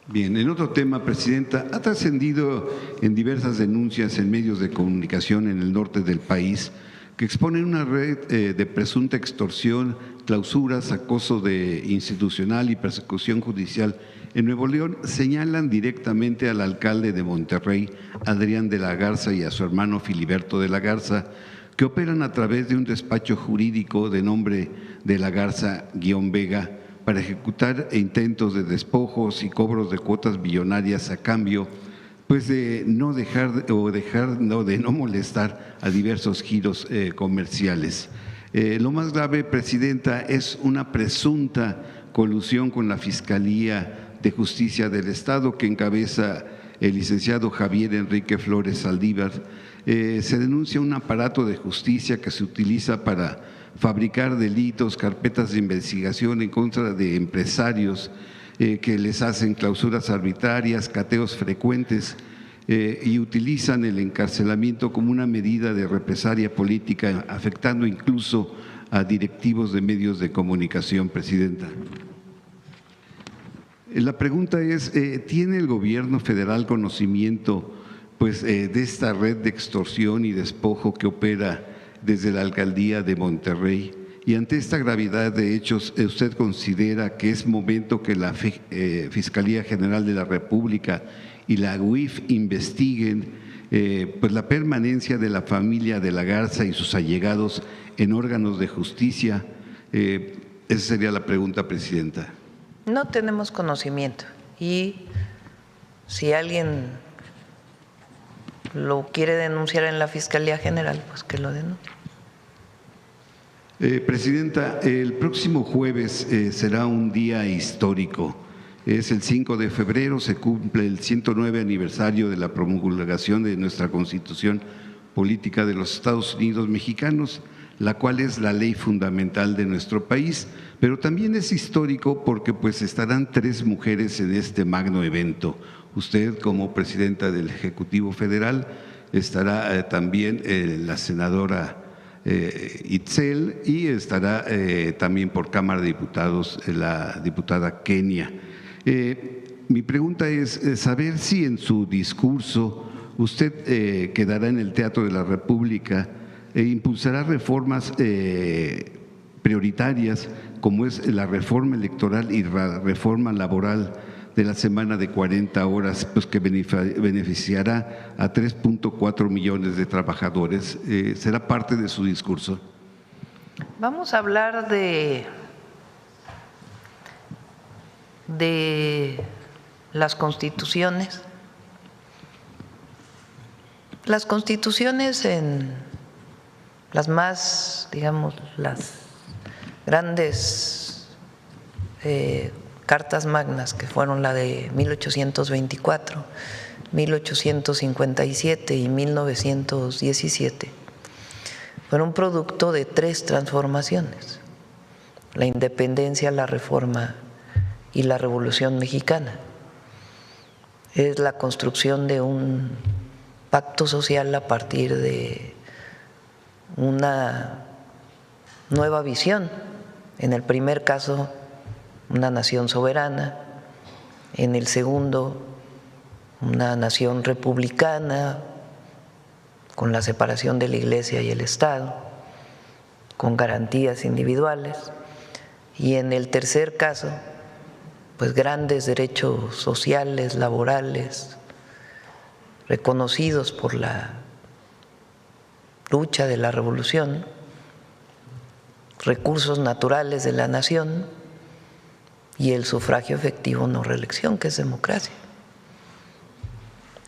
Bien, en otro tema, Presidenta, ha trascendido en diversas denuncias en medios de comunicación en el norte del país que exponen una red de presunta extorsión, clausuras, acoso institucional y persecución judicial. En Nuevo León señalan directamente al alcalde de Monterrey, Adrián de la Garza, y a su hermano Filiberto de la Garza, que operan a través de un despacho jurídico de nombre de la Garza-Vega para ejecutar intentos de despojos y cobros de cuotas billonarias a cambio pues de no molestar a diversos giros comerciales. Lo más grave, Presidenta, es una presunta colusión con la Fiscalía de Justicia del Estado que encabeza el licenciado Javier Enrique Flores Saldívar. Se denuncia un aparato de justicia que se utiliza para fabricar delitos, carpetas de investigación en contra de empresarios que les hacen clausuras arbitrarias, cateos frecuentes y utilizan el encarcelamiento como una medida de represalia política, afectando incluso a directivos de medios de comunicación, Presidenta. La pregunta es, ¿tiene el gobierno federal conocimiento de esta red de extorsión y despojo que opera desde la alcaldía de Monterrey? Y ante esta gravedad de hechos, ¿usted considera que es momento que la Fiscalía General de la República y la UIF investiguen la permanencia de la familia de la Garza y sus allegados en órganos de justicia? Esa sería la pregunta, Presidenta. No tenemos conocimiento y si alguien lo quiere denunciar en la Fiscalía General, pues que lo denuncie. Presidenta, el próximo jueves será un día histórico. Es el 5 de febrero, se cumple el 109 aniversario de la promulgación de nuestra Constitución Política de los Estados Unidos Mexicanos, la cual es la ley fundamental de nuestro país, pero también es histórico porque estarán 3 mujeres en este magno evento. Usted, como presidenta del Ejecutivo Federal, estará también la senadora Itzel, y estará también por Cámara de Diputados la diputada Kenia. Mi pregunta es saber si en su discurso usted quedará en el Teatro de la República e impulsará reformas prioritarias como es la reforma electoral y la reforma laboral de la semana de 40 horas, que beneficiará a 3.4 millones de trabajadores. ¿Será parte de su discurso? Vamos a hablar de las constituciones. Las constituciones en las más, digamos, las grandes cartas magnas, que fueron la de 1824, 1857 y 1917, fueron producto de 3 transformaciones: la independencia, la reforma y la Revolución Mexicana. Es la construcción de un pacto social a partir de una nueva visión. En el primer caso, una nación soberana; en el segundo, una nación republicana, con la separación de la Iglesia y el Estado, con garantías individuales; y en el tercer caso, grandes derechos sociales, laborales, reconocidos por la lucha de la revolución, recursos naturales de la nación y el sufragio efectivo no reelección, que es democracia.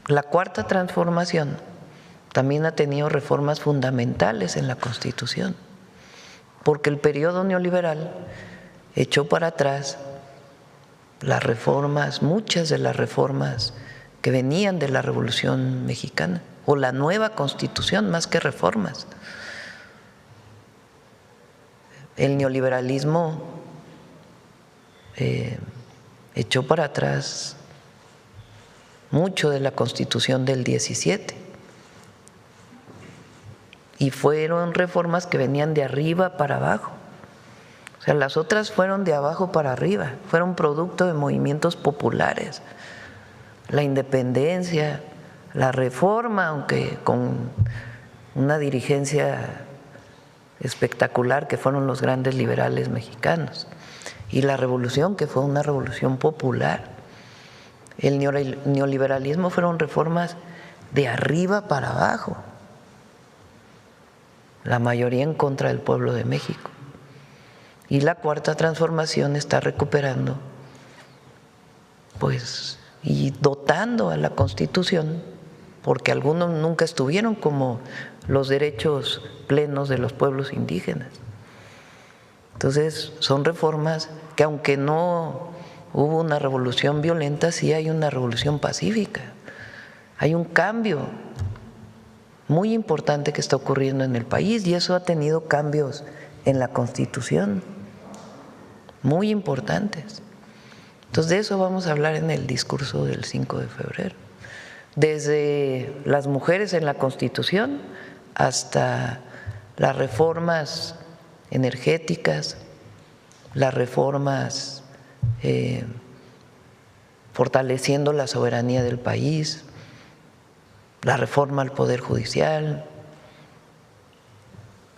La cuarta transformación también ha tenido reformas fundamentales en la Constitución, porque el periodo neoliberal echó para atrás las reformas, muchas de las reformas que venían de la Revolución Mexicana, o la nueva Constitución, más que reformas. El neoliberalismo echó para atrás mucho de la Constitución del 17 y fueron reformas que venían de arriba para abajo. O sea, las otras fueron de abajo para arriba, fueron producto de movimientos populares. La independencia, la reforma, aunque con una dirigencia espectacular que fueron los grandes liberales mexicanos, y la revolución, que fue una revolución popular. El neoliberalismo fueron reformas de arriba para abajo, la mayoría en contra del pueblo de México. Y la Cuarta Transformación está recuperando, pues, y dotando a la Constitución, porque algunos nunca estuvieron, como los derechos plenos de los pueblos indígenas. Entonces, son reformas que, aunque no hubo una revolución violenta, sí hay una revolución pacífica. Hay un cambio muy importante que está ocurriendo en el país, y eso ha tenido cambios en la Constitución muy importantes. Entonces, de eso vamos a hablar en el discurso del 5 de febrero. Desde las mujeres en la Constitución hasta las reformas energéticas, las reformas fortaleciendo la soberanía del país, la reforma al Poder Judicial,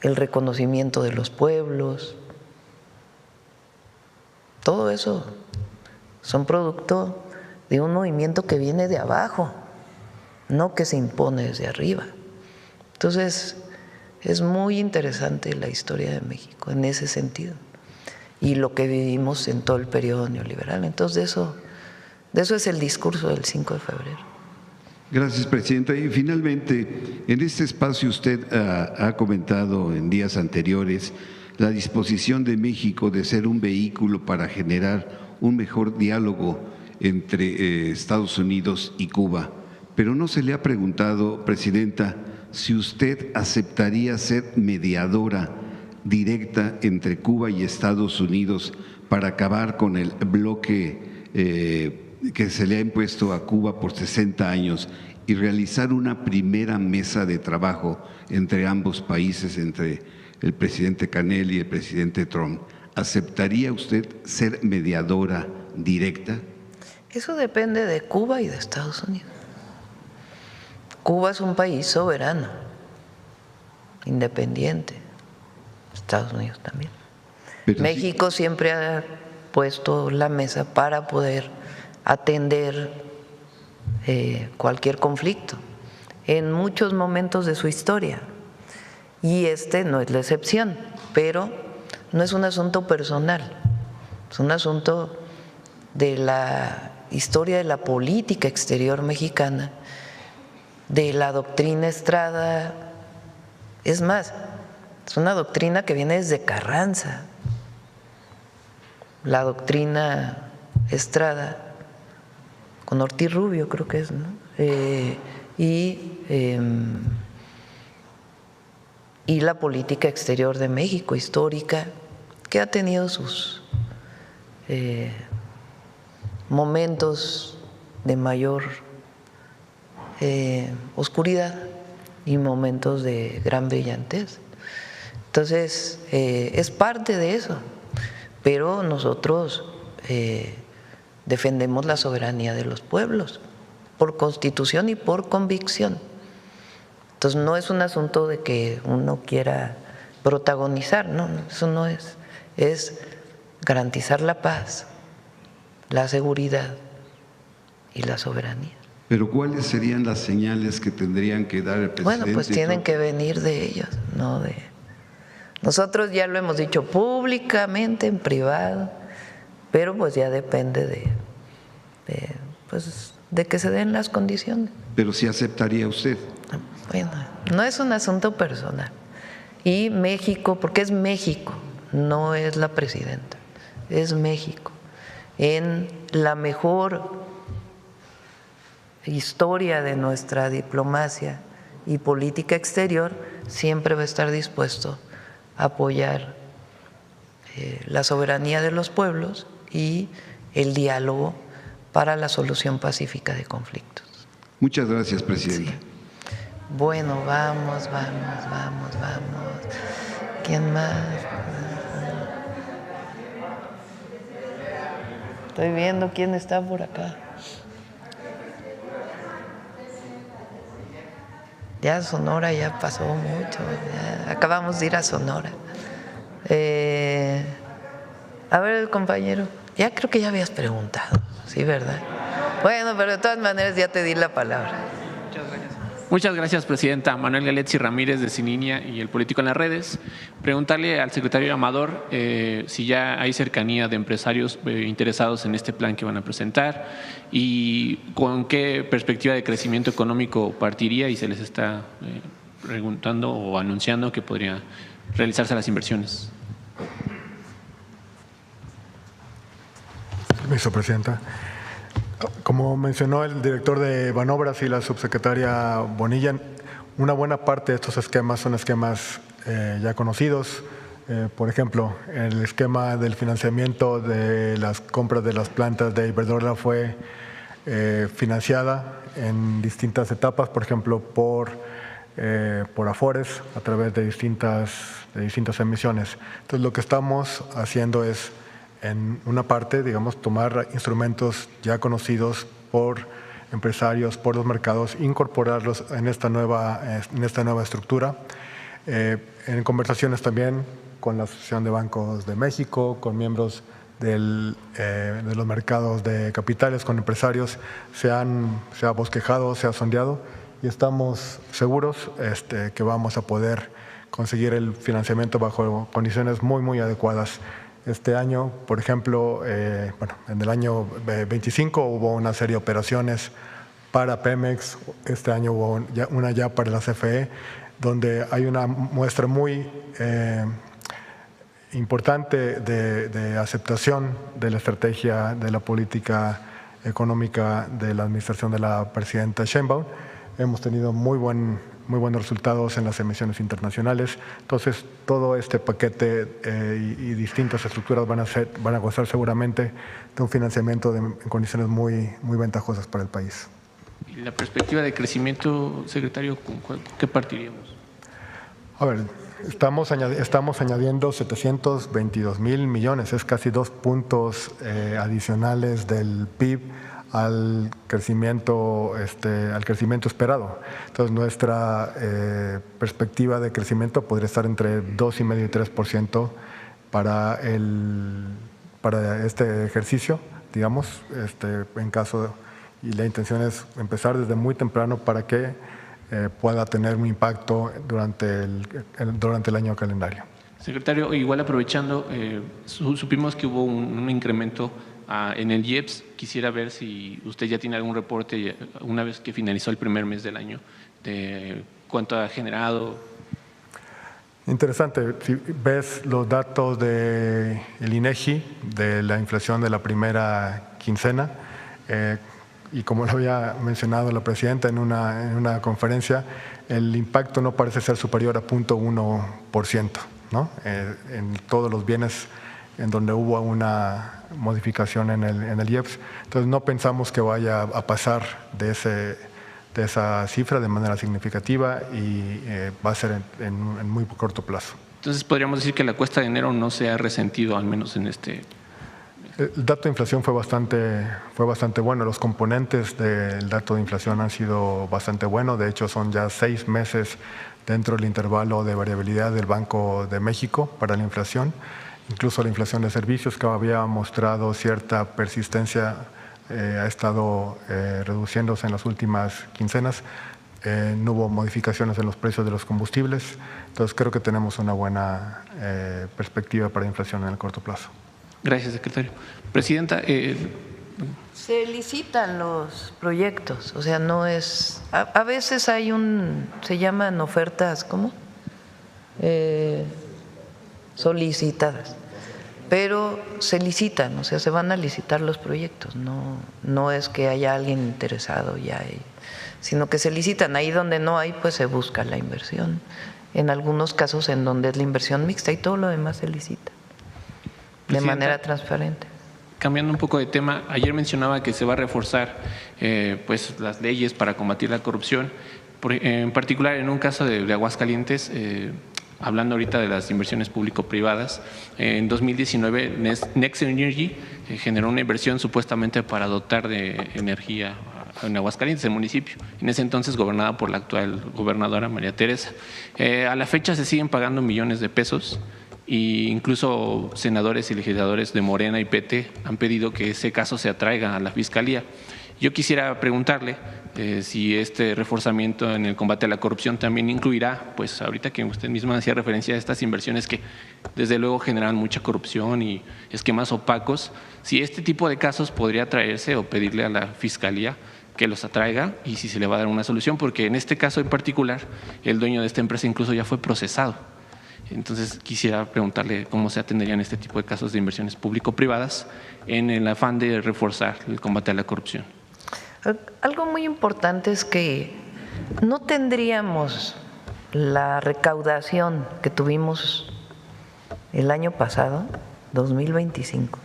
el reconocimiento de los pueblos. Todo eso son producto de un movimiento que viene de abajo, no que se impone desde arriba. Entonces, es muy interesante la historia de México en ese sentido, y lo que vivimos en todo el periodo neoliberal. Entonces, de eso es el discurso del 5 de febrero. Gracias, Presidenta. Y finalmente, en este espacio usted ha comentado en días anteriores la disposición de México de ser un vehículo para generar un mejor diálogo entre Estados Unidos y Cuba. Pero no se le ha preguntado, Presidenta, si usted aceptaría ser mediadora directa entre Cuba y Estados Unidos para acabar con el bloque que se le ha impuesto a Cuba por 60 años y realizar una primera mesa de trabajo entre ambos países, entre el presidente Canel y el presidente Trump. ¿Aceptaría usted ser mediadora directa? Eso depende de Cuba y de Estados Unidos. Cuba es un país soberano, independiente, Estados Unidos también. Pero México siempre ha puesto la mesa para poder atender cualquier conflicto en muchos momentos de su historia, y este no es la excepción, pero no es un asunto personal, es un asunto de la historia de la política exterior mexicana, de la doctrina Estrada. Es más, es una doctrina que viene desde Carranza, la doctrina Estrada, con Ortiz Rubio creo que es, ¿no? Y la política exterior de México histórica, que ha tenido sus momentos de mayor oscuridad y momentos de gran brillantez. Entonces, es parte de eso, pero nosotros defendemos la soberanía de los pueblos por constitución y por convicción. Entonces, no es un asunto de que uno quiera protagonizar, no, eso no es. Es garantizar la paz, la seguridad y la soberanía. Pero ¿cuáles serían las señales que tendrían que dar el presidente? Bueno, pues tienen que venir de ellos, no de… Nosotros ya lo hemos dicho públicamente, en privado, pero pues ya depende de que se den las condiciones. Pero sí aceptaría usted. Bueno, no es un asunto personal. Y México, porque es México, no es la presidenta, es México, en la mejor historia de nuestra diplomacia y política exterior, siempre va a estar dispuesto a apoyar la soberanía de los pueblos y el diálogo para la solución pacífica de conflictos. Muchas gracias, presidente. Sí. Bueno, vamos. ¿Quién más? Estoy viendo quién está por acá. Ya Sonora ya pasó mucho, ya acabamos de ir a Sonora. A ver, el compañero, ya creo que ya habías preguntado, ¿sí, verdad? Bueno, pero de todas maneras ya te di la palabra. Muchas gracias, presidenta. Manuel Galetzi Ramírez, de Sin Línea y El Político en las Redes. Preguntarle al secretario Amador si ya hay cercanía de empresarios interesados en este plan que van a presentar y con qué perspectiva de crecimiento económico partiría, y se les está preguntando o anunciando que podría realizarse las inversiones. Permiso, presidenta. Como mencionó el director de Banobras y la subsecretaria Bonilla, una buena parte de estos esquemas son esquemas ya conocidos. Por ejemplo, el esquema del financiamiento de las compras de las plantas de Iberdrola fue financiada en distintas etapas, por ejemplo, por Afores, a través de distintas emisiones. Entonces, lo que estamos haciendo es, en una parte, digamos, tomar instrumentos ya conocidos por empresarios, por los mercados, incorporarlos en esta nueva estructura. En conversaciones también con la Asociación de Bancos de México, con miembros de los mercados de capitales, con empresarios, se ha bosquejado, se ha sondeado, y estamos seguros que vamos a poder conseguir el financiamiento bajo condiciones muy adecuadas. Este año, por ejemplo, en el año 25 hubo una serie de operaciones para Pemex, este año hubo una ya para la CFE, donde hay una muestra muy importante de aceptación de la estrategia de la política económica de la administración de la presidenta Sheinbaum. Hemos tenido muy buenos resultados en las emisiones internacionales. Entonces, todo este paquete y distintas estructuras van a gozar seguramente de un financiamiento en condiciones muy ventajosas para el país. ¿Y la perspectiva de crecimiento, secretario, con qué partiríamos? A ver, estamos añadiendo 722,000 millones, es casi 2 puntos adicionales del PIB al crecimiento esperado. Entonces, nuestra perspectiva de crecimiento podría estar entre 2,5% y 3% para este ejercicio, digamos, en caso, y la intención es empezar desde muy temprano para que pueda tener un impacto durante el año calendario. Secretario, igual aprovechando, supimos que hubo un incremento en el IEPS. Quisiera ver si usted ya tiene algún reporte, una vez que finalizó el primer mes del año, de cuánto ha generado. Interesante. Si ves los datos del INEGI de la inflación de la primera quincena, y como lo había mencionado la presidenta en una conferencia, el impacto no parece ser superior a 0.1%, ¿no? En todos los bienes en donde hubo una modificación en el IEPS. Entonces, no pensamos que vaya a pasar de esa cifra de manera significativa, y va a ser en muy corto plazo. Entonces, podríamos decir que la cuesta de enero no se ha resentido, al menos en este. El dato de inflación fue bastante bueno. Los componentes del dato de inflación han sido bastante buenos. De hecho, son ya 6 meses dentro del intervalo de variabilidad del Banco de México para la inflación. Incluso la inflación de servicios, que había mostrado cierta persistencia, ha estado reduciéndose en las últimas quincenas. No hubo modificaciones en los precios de los combustibles. Entonces, creo que tenemos una buena perspectiva para inflación en el corto plazo. Gracias, secretario. Presidenta. Se licitan los proyectos, o sea, no es… A veces se llaman ofertas, ¿cómo? Solicitadas. pero se licitan, o sea, se van a licitar los proyectos, no es que haya alguien interesado ya, sino que se licitan. Ahí donde no hay, pues se busca la inversión. En algunos casos en donde es la inversión mixta y todo lo demás se licita de manera transparente. Cambiando un poco de tema, ayer mencionaba que se va a reforzar pues las leyes para combatir la corrupción. En particular, en un caso de Aguascalientes, hablando ahorita de las inversiones público-privadas, en 2019 Next Energy generó una inversión supuestamente para dotar de energía en Aguascalientes, el municipio, en ese entonces gobernada por la actual gobernadora María Teresa. A la fecha se siguen pagando millones de pesos e incluso senadores y legisladores de Morena y PT han pedido que ese caso se atraiga a la Fiscalía. Yo quisiera preguntarle si este reforzamiento en el combate a la corrupción también incluirá, pues ahorita que usted misma hacía referencia a estas inversiones que desde luego generan mucha corrupción y esquemas opacos, si este tipo de casos podría traerse o pedirle a la Fiscalía que los atraiga y si se le va a dar una solución, porque en este caso en particular el dueño de esta empresa incluso ya fue procesado. Entonces quisiera preguntarle cómo se atenderían este tipo de casos de inversiones público-privadas en el afán de reforzar el combate a la corrupción. Algo muy importante es que no tendríamos la recaudación que tuvimos el año pasado, 2025,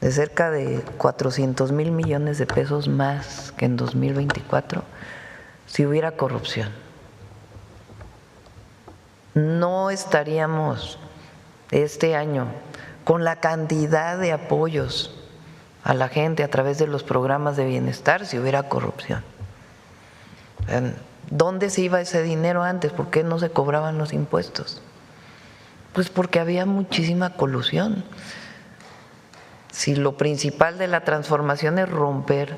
de cerca de 400,000 millones de pesos más que en 2024, si hubiera corrupción. No estaríamos este año con la cantidad de apoyos a la gente a través de los programas de bienestar si hubiera corrupción. ¿Dónde se iba ese dinero antes? ¿Por qué no se cobraban los impuestos? Pues porque había muchísima colusión. Si lo principal de la transformación es romper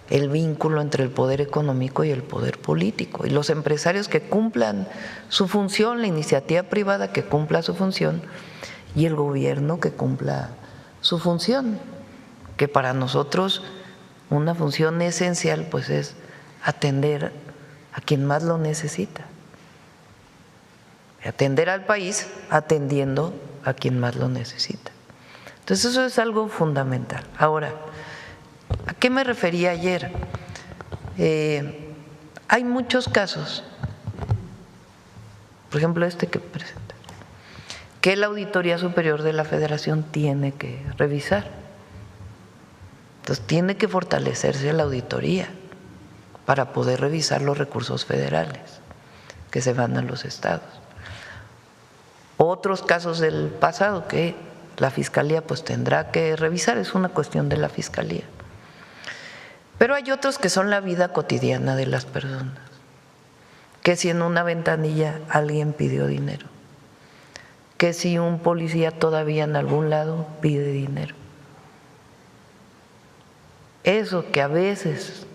el vínculo entre el poder económico y el poder político, y los empresarios que cumplan su función, la iniciativa privada que cumpla su función y el gobierno que cumpla su función, que para nosotros una función esencial pues es atender a quien más lo necesita, atender al país atendiendo a quien más lo necesita. Entonces eso es algo fundamental. Ahora, ¿a qué me refería ayer? Hay muchos casos, por ejemplo este que presenta, que la Auditoría Superior de la Federación tiene que revisar. Entonces tiene que fortalecerse la auditoría para poder revisar los recursos federales que se van a los estados. Otros casos del pasado que la Fiscalía pues tendrá que revisar, es una cuestión de la Fiscalía. Pero hay otros que son la vida cotidiana de las personas, que si en una ventanilla alguien pidió dinero, que si un policía todavía en algún lado pide dinero. Eso que a veces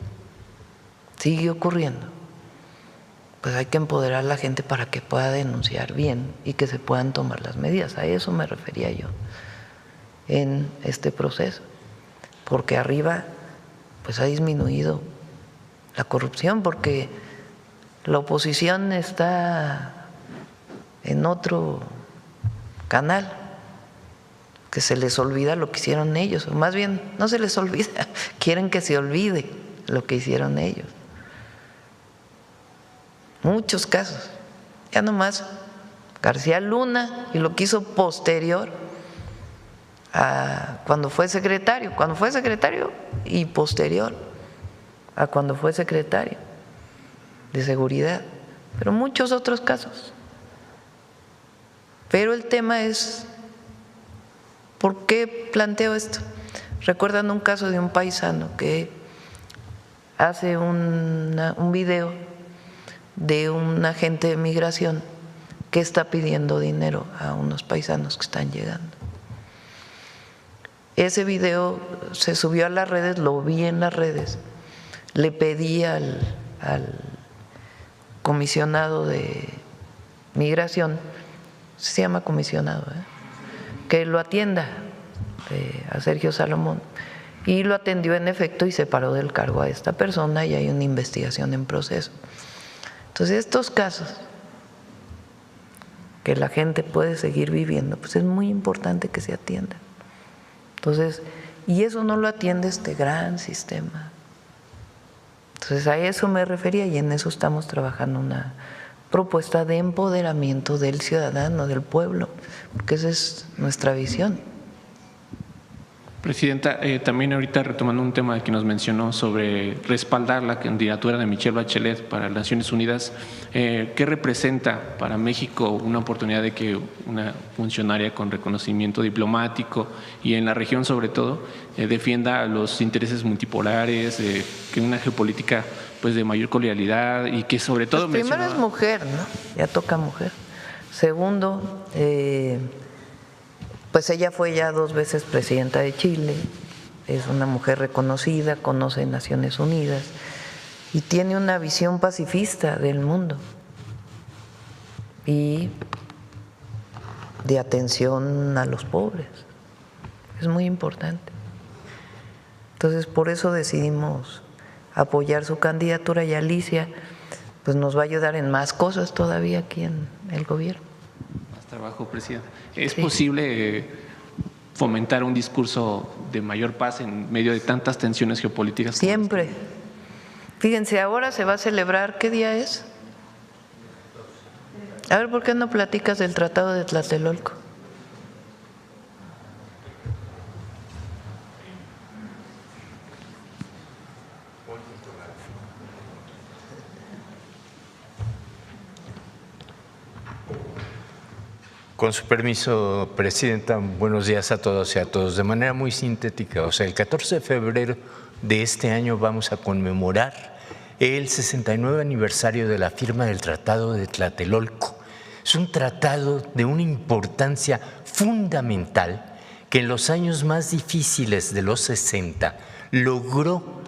sigue ocurriendo, pues hay que empoderar a la gente para que pueda denunciar bien y que se puedan tomar las medidas. A eso me refería yo en este proceso, porque arriba pues ha disminuido la corrupción, porque la oposición está en otro canal, que se les olvida lo que hicieron ellos, o más bien no se les olvida, quieren que se olvide lo que hicieron ellos. Muchos casos, ya nomás García Luna y lo que hizo posterior a cuando fue secretario y posterior a cuando fue secretario de Seguridad, pero muchos otros casos. Pero el tema es, ¿por qué planteo esto? Recuerdan un caso de un paisano que hace un video de un agente de migración que está pidiendo dinero a unos paisanos que están llegando. Ese video se subió a las redes, lo vi en las redes, le pedí al comisionado de migración, se llama comisionado, que lo atienda, a Sergio Salomón, y lo atendió en efecto y separó del cargo a esta persona y hay una investigación en proceso. Entonces estos casos que la gente puede seguir viviendo, pues es muy importante que se atiendan. Entonces, y eso no lo atiende este gran sistema. Entonces, a eso me refería y en eso estamos trabajando una propuesta de empoderamiento del ciudadano, del pueblo, porque esa es nuestra visión. Presidenta, también ahorita retomando un tema que nos mencionó sobre respaldar la candidatura de Michelle Bachelet para las Naciones Unidas, ¿qué representa para México una oportunidad de que una funcionaria con reconocimiento diplomático y en la región sobre todo defienda los intereses multipolares, que una geopolítica pues de mayor cordialidad y que sobre todo pues primero es mujer, ¿no? Ya toca mujer. Segundo, pues ella fue ya 2 veces presidenta de Chile, es una mujer reconocida, conoce Naciones Unidas y tiene una visión pacifista del mundo y de atención a los pobres. Es muy importante. Entonces, por eso decidimos apoyar su candidatura y Alicia pues nos va a ayudar en más cosas todavía aquí en el gobierno. Más trabajo, Presidenta. ¿Es posible fomentar un discurso de mayor paz en medio de tantas tensiones geopolíticas? Siempre. Fíjense, ahora se va a celebrar, ¿qué día es? A ver, ¿por qué no platicas del Tratado de Tlatelolco? Con su permiso, Presidenta, buenos días a todos y a todos. De manera muy sintética, o sea, el 14 de febrero de este año vamos a conmemorar el 69 aniversario de la firma del Tratado de Tlatelolco. Es un tratado de una importancia fundamental que en los años más difíciles de los 60 logró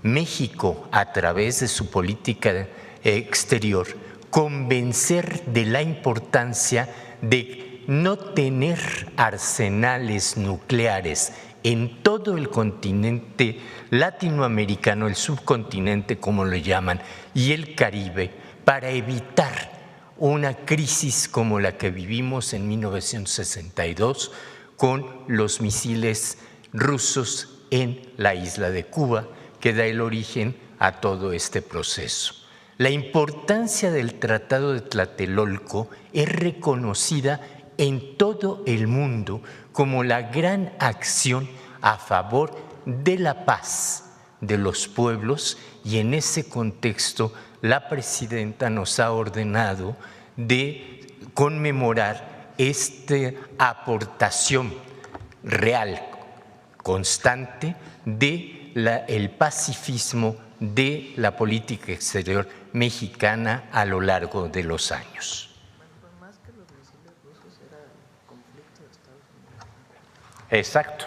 México, a través de su política exterior, convencer de la importancia de no tener arsenales nucleares en todo el continente latinoamericano, el subcontinente como lo llaman, y el Caribe, para evitar una crisis como la que vivimos en 1962 con los misiles rusos en la isla de Cuba, que da el origen a todo este proceso. La importancia del Tratado de Tlatelolco es reconocida en todo el mundo como la gran acción a favor de la paz de los pueblos, y en ese contexto la presidenta nos ha ordenado de conmemorar esta aportación real, constante, del pacifismo de la política exterior mexicana a lo largo de los años. Exacto,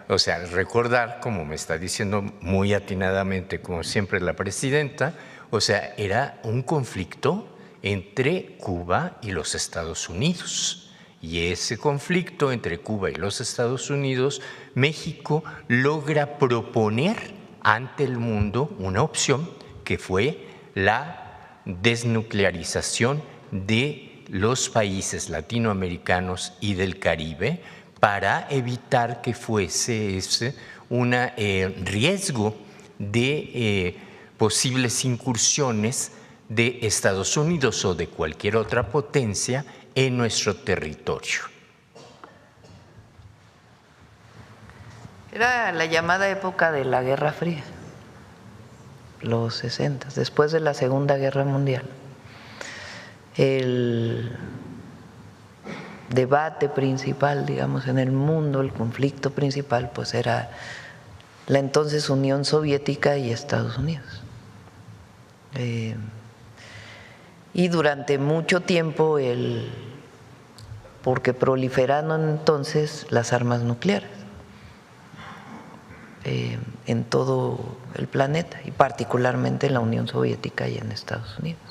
o sea, recordar, como me está diciendo muy atinadamente, como siempre la presidenta, o sea, era un conflicto entre Cuba y los Estados Unidos. Y ese conflicto entre Cuba y los Estados Unidos, México logra proponer ante el mundo una opción que fue la desnuclearización de los países latinoamericanos y del Caribe, para evitar que fuese ese un riesgo de posibles incursiones de Estados Unidos o de cualquier otra potencia en nuestro territorio. Era la llamada época de la Guerra Fría, los 60, después de la Segunda Guerra Mundial. El debate principal, digamos, en el mundo, el conflicto principal, pues era la entonces Unión Soviética y Estados Unidos. Y durante mucho tiempo, porque proliferaron entonces las armas nucleares en todo el planeta, y particularmente en la Unión Soviética y en Estados Unidos,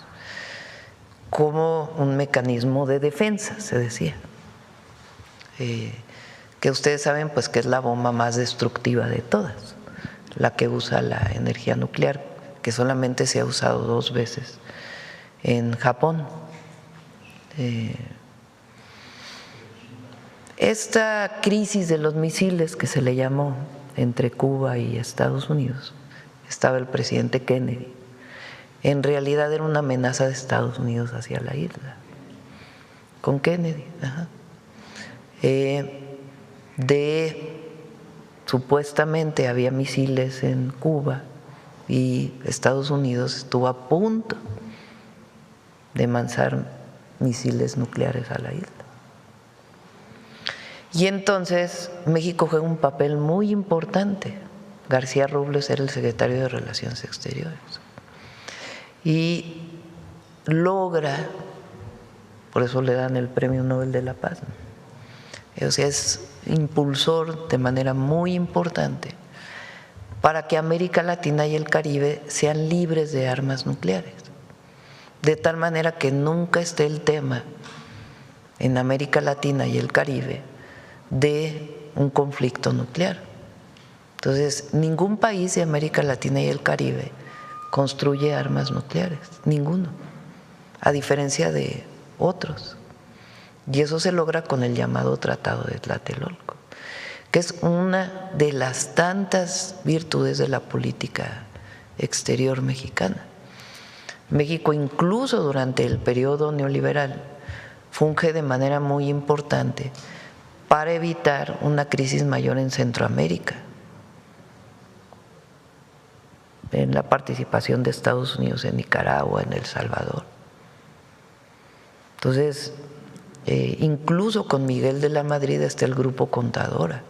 como un mecanismo de defensa, se decía. Que ustedes saben pues que es la bomba más destructiva de todas, la que usa la energía nuclear, que solamente se ha usado 2 veces en Japón. Esta crisis de los misiles que se le llamó entre Cuba y Estados Unidos, estaba el presidente Kennedy, en realidad era una amenaza de Estados Unidos hacia la isla, con Kennedy. Supuestamente había misiles en Cuba y Estados Unidos estuvo a punto de lanzar misiles nucleares a la isla. Y entonces México juega un papel muy importante. García Robles era el secretario de Relaciones Exteriores y logra, por eso le dan el Premio Nobel de la Paz, o sea, es impulsor de manera muy importante para que América Latina y el Caribe sean libres de armas nucleares, de tal manera que nunca esté el tema en América Latina y el Caribe de un conflicto nuclear. Entonces, ningún país de América Latina y el Caribe construye armas nucleares, ninguno, a diferencia de otros. Y eso se logra con el llamado Tratado de Tlatelolco, que es una de las tantas virtudes de la política exterior mexicana. México, incluso durante el periodo neoliberal, funge de manera muy importante para evitar una crisis mayor en Centroamérica, en la participación de Estados Unidos en Nicaragua, en El Salvador. Entonces, incluso con Miguel de la Madrid está el Grupo Contadora,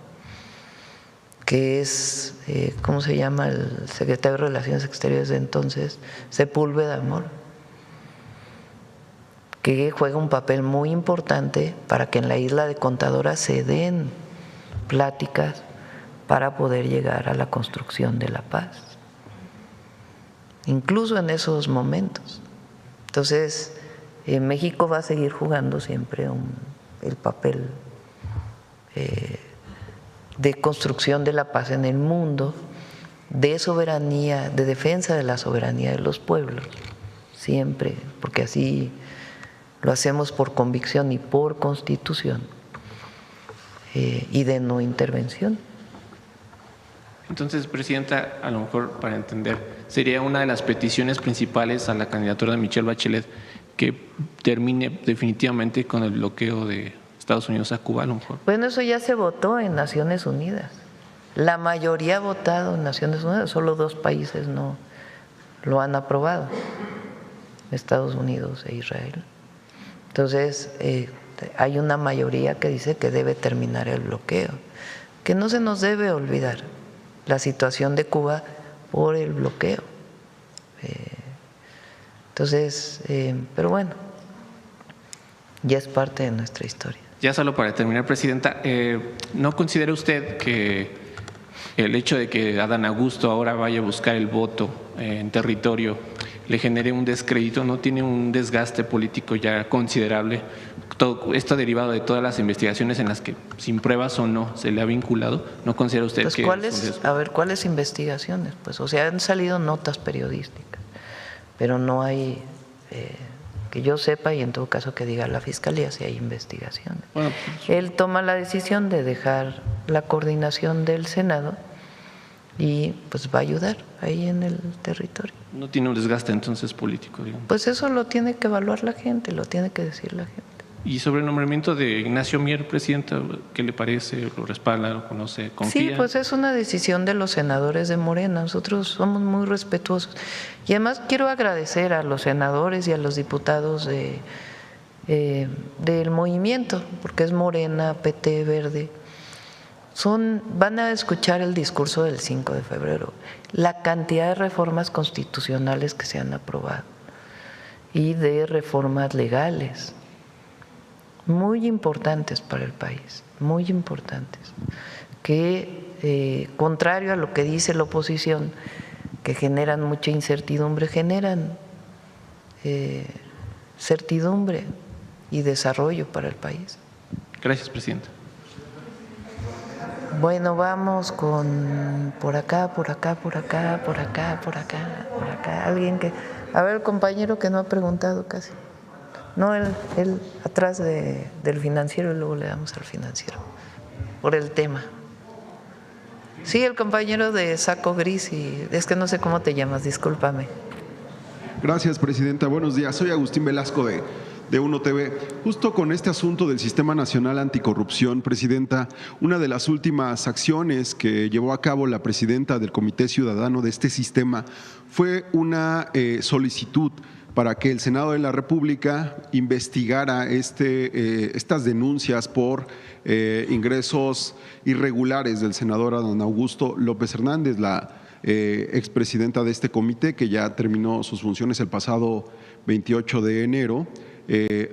que es, ¿cómo se llama? El secretario de Relaciones Exteriores de entonces, Sepúlveda Amor, que juega un papel muy importante para que en la isla de Contadora se den pláticas para poder llegar a la construcción de la paz, incluso en esos momentos. Entonces, México va a seguir jugando siempre el papel de construcción de la paz en el mundo, de soberanía, de defensa de la soberanía de los pueblos, siempre, porque así lo hacemos por convicción y por constitución, y de no intervención. Entonces, Presidenta, a lo mejor para entender, sería una de las peticiones principales a la candidatura de Michelle Bachelet que termine definitivamente con el bloqueo de Estados Unidos a Cuba, a lo mejor. Bueno, eso ya se votó en Naciones Unidas. La mayoría ha votado en Naciones Unidas, solo 2 países no lo han aprobado, Estados Unidos e Israel. Entonces, hay una mayoría que dice que debe terminar el bloqueo, que no se nos debe olvidar la situación de Cuba por el bloqueo. Entonces, pero bueno, ya es parte de nuestra historia. Ya solo para terminar, Presidenta, ¿no considera usted que el hecho de que Adán Augusto ahora vaya a buscar el voto en territorio le genere un descrédito? ¿No tiene un desgaste político ya considerable? Todo esto derivado de todas las investigaciones en las que, sin pruebas o no, se le ha vinculado. ¿No considera usted pues que ¿cuáles investigaciones? Pues, o sea, han salido notas periodísticas, pero no hay, que yo sepa, y en todo caso que diga la Fiscalía si hay investigaciones. Bueno, él toma la decisión de dejar la coordinación del Senado y pues va a ayudar ahí en el territorio. ¿No tiene un desgaste entonces político, digamos? Pues eso lo tiene que evaluar la gente, lo tiene que decir la gente. Y sobre el nombramiento de Ignacio Mier, Presidenta, ¿qué le parece? ¿Lo respalda? ¿Lo conoce? ¿Confía? Sí, pues es una decisión de los senadores de Morena. Nosotros somos muy respetuosos. Y además quiero agradecer a los senadores y a los diputados del movimiento, porque es Morena, PT, Verde. Van a escuchar el discurso del 5 de febrero, la cantidad de reformas constitucionales que se han aprobado y de reformas legales muy importantes para el país, muy importantes, que contrario a lo que dice la oposición, que generan mucha incertidumbre, generan certidumbre y desarrollo para el país. Gracias, Presidenta. Bueno, vamos con por acá. Alguien que… A ver, el compañero que no ha preguntado casi. No, él atrás del financiero y luego le damos al financiero por el tema. Sí, el compañero de saco gris, y es que no sé cómo te llamas, discúlpame. Gracias, presidenta. Buenos días. Soy Agustín Velasco de Uno TV. Justo con este asunto del Sistema Nacional Anticorrupción, presidenta, una de las últimas acciones que llevó a cabo la presidenta del Comité Ciudadano de este sistema fue una solicitud para que el Senado de la República investigara estas denuncias por ingresos irregulares del senador Adán Augusto López Hernández, la expresidenta de este comité, que ya terminó sus funciones el pasado 28 de enero.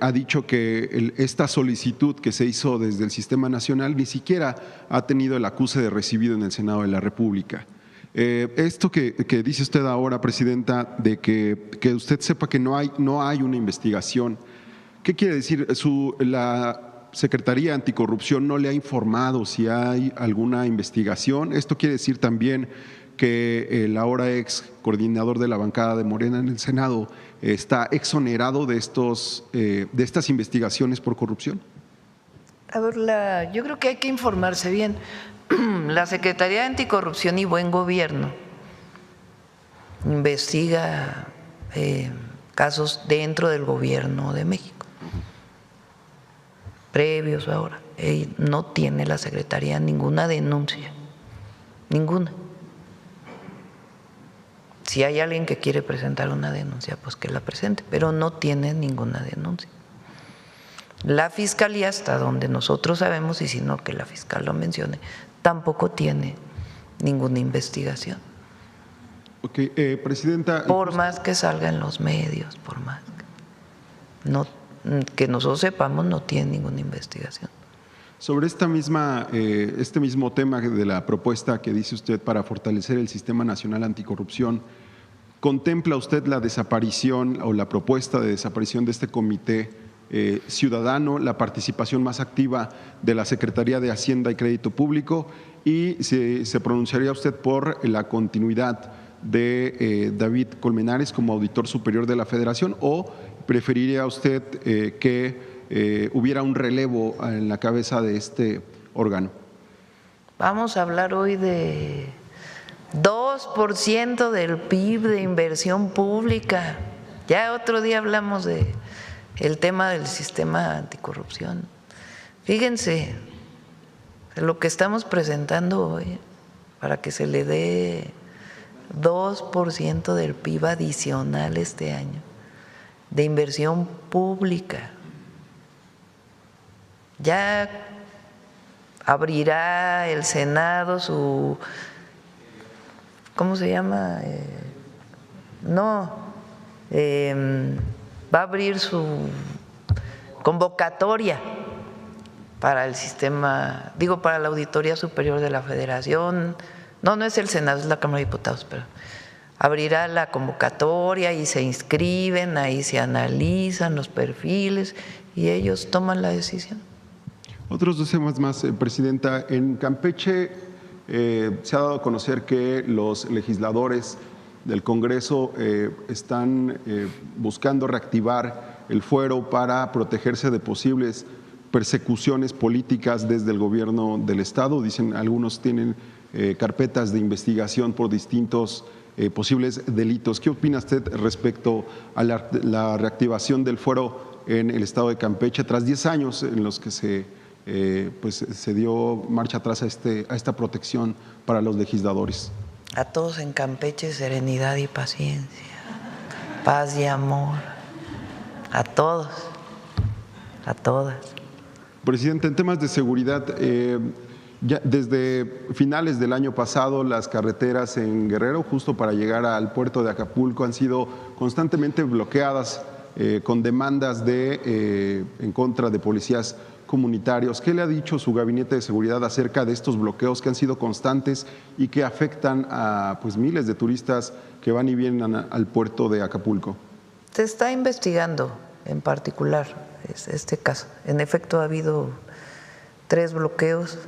Ha dicho que esta solicitud que se hizo desde el Sistema Nacional ni siquiera ha tenido el acuse de recibido en el Senado de la República. Esto que dice usted ahora, presidenta, de que usted sepa que no hay una investigación, ¿qué quiere decir? La Secretaría Anticorrupción no le ha informado si hay alguna investigación. Esto quiere decir también que el ahora ex coordinador de la bancada de Morena en el Senado está exonerado de estas investigaciones por corrupción. A ver, yo creo que hay que informarse bien. La Secretaría de Anticorrupción y Buen Gobierno investiga casos dentro del Gobierno de México, previos ahora. No tiene la Secretaría ninguna denuncia, ninguna. Si hay alguien que quiere presentar una denuncia, pues que la presente, pero no tiene ninguna denuncia. La Fiscalía, hasta donde nosotros sabemos, y si no que la fiscal lo mencione, tampoco tiene ninguna investigación. Ok, presidenta. Por más que salga en los medios, por más que nosotros sepamos, no tiene ninguna investigación. Sobre este mismo tema de la propuesta que dice usted para fortalecer el Sistema Nacional Anticorrupción, ¿contempla usted la desaparición o la propuesta de desaparición de este comité ciudadano, la participación más activa de la Secretaría de Hacienda y Crédito Público, y se pronunciaría usted por la continuidad de David Colmenares como auditor superior de la Federación, o preferiría usted que hubiera un relevo en la cabeza de este órgano? Vamos a hablar hoy de 2% del PIB de inversión pública. Ya otro día hablamos de el tema del sistema anticorrupción. Fíjense, lo que estamos presentando hoy, para que se le dé 2% del PIB adicional este año, de inversión pública. Ya abrirá el Senado su, ¿cómo se llama? Va a abrir su convocatoria para el sistema, para la Auditoría Superior de la Federación. No es el Senado, es la Cámara de Diputados, pero abrirá la convocatoria y se inscriben, ahí se analizan los perfiles y ellos toman la decisión. Otros 2 temas más, presidenta. En Campeche se ha dado a conocer que los legisladores del Congreso están buscando reactivar el fuero para protegerse de posibles persecuciones políticas desde el gobierno del Estado. Dicen, algunos tienen carpetas de investigación por distintos posibles delitos. ¿Qué opina usted respecto a la reactivación del fuero en el estado de Campeche tras 10 años en los que se dio marcha atrás a esta protección para los legisladores? A todos en Campeche, serenidad y paciencia, paz y amor, a todos, a todas. Presidente, en temas de seguridad, ya desde finales del año pasado las carreteras en Guerrero, justo para llegar al puerto de Acapulco, han sido constantemente bloqueadas con demandas en contra de policías comunitarios. ¿Qué le ha dicho su gabinete de seguridad acerca de estos bloqueos que han sido constantes y que afectan a miles de turistas que van y vienen al puerto de Acapulco? Se está investigando en particular este caso. En efecto, ha habido 3 bloqueos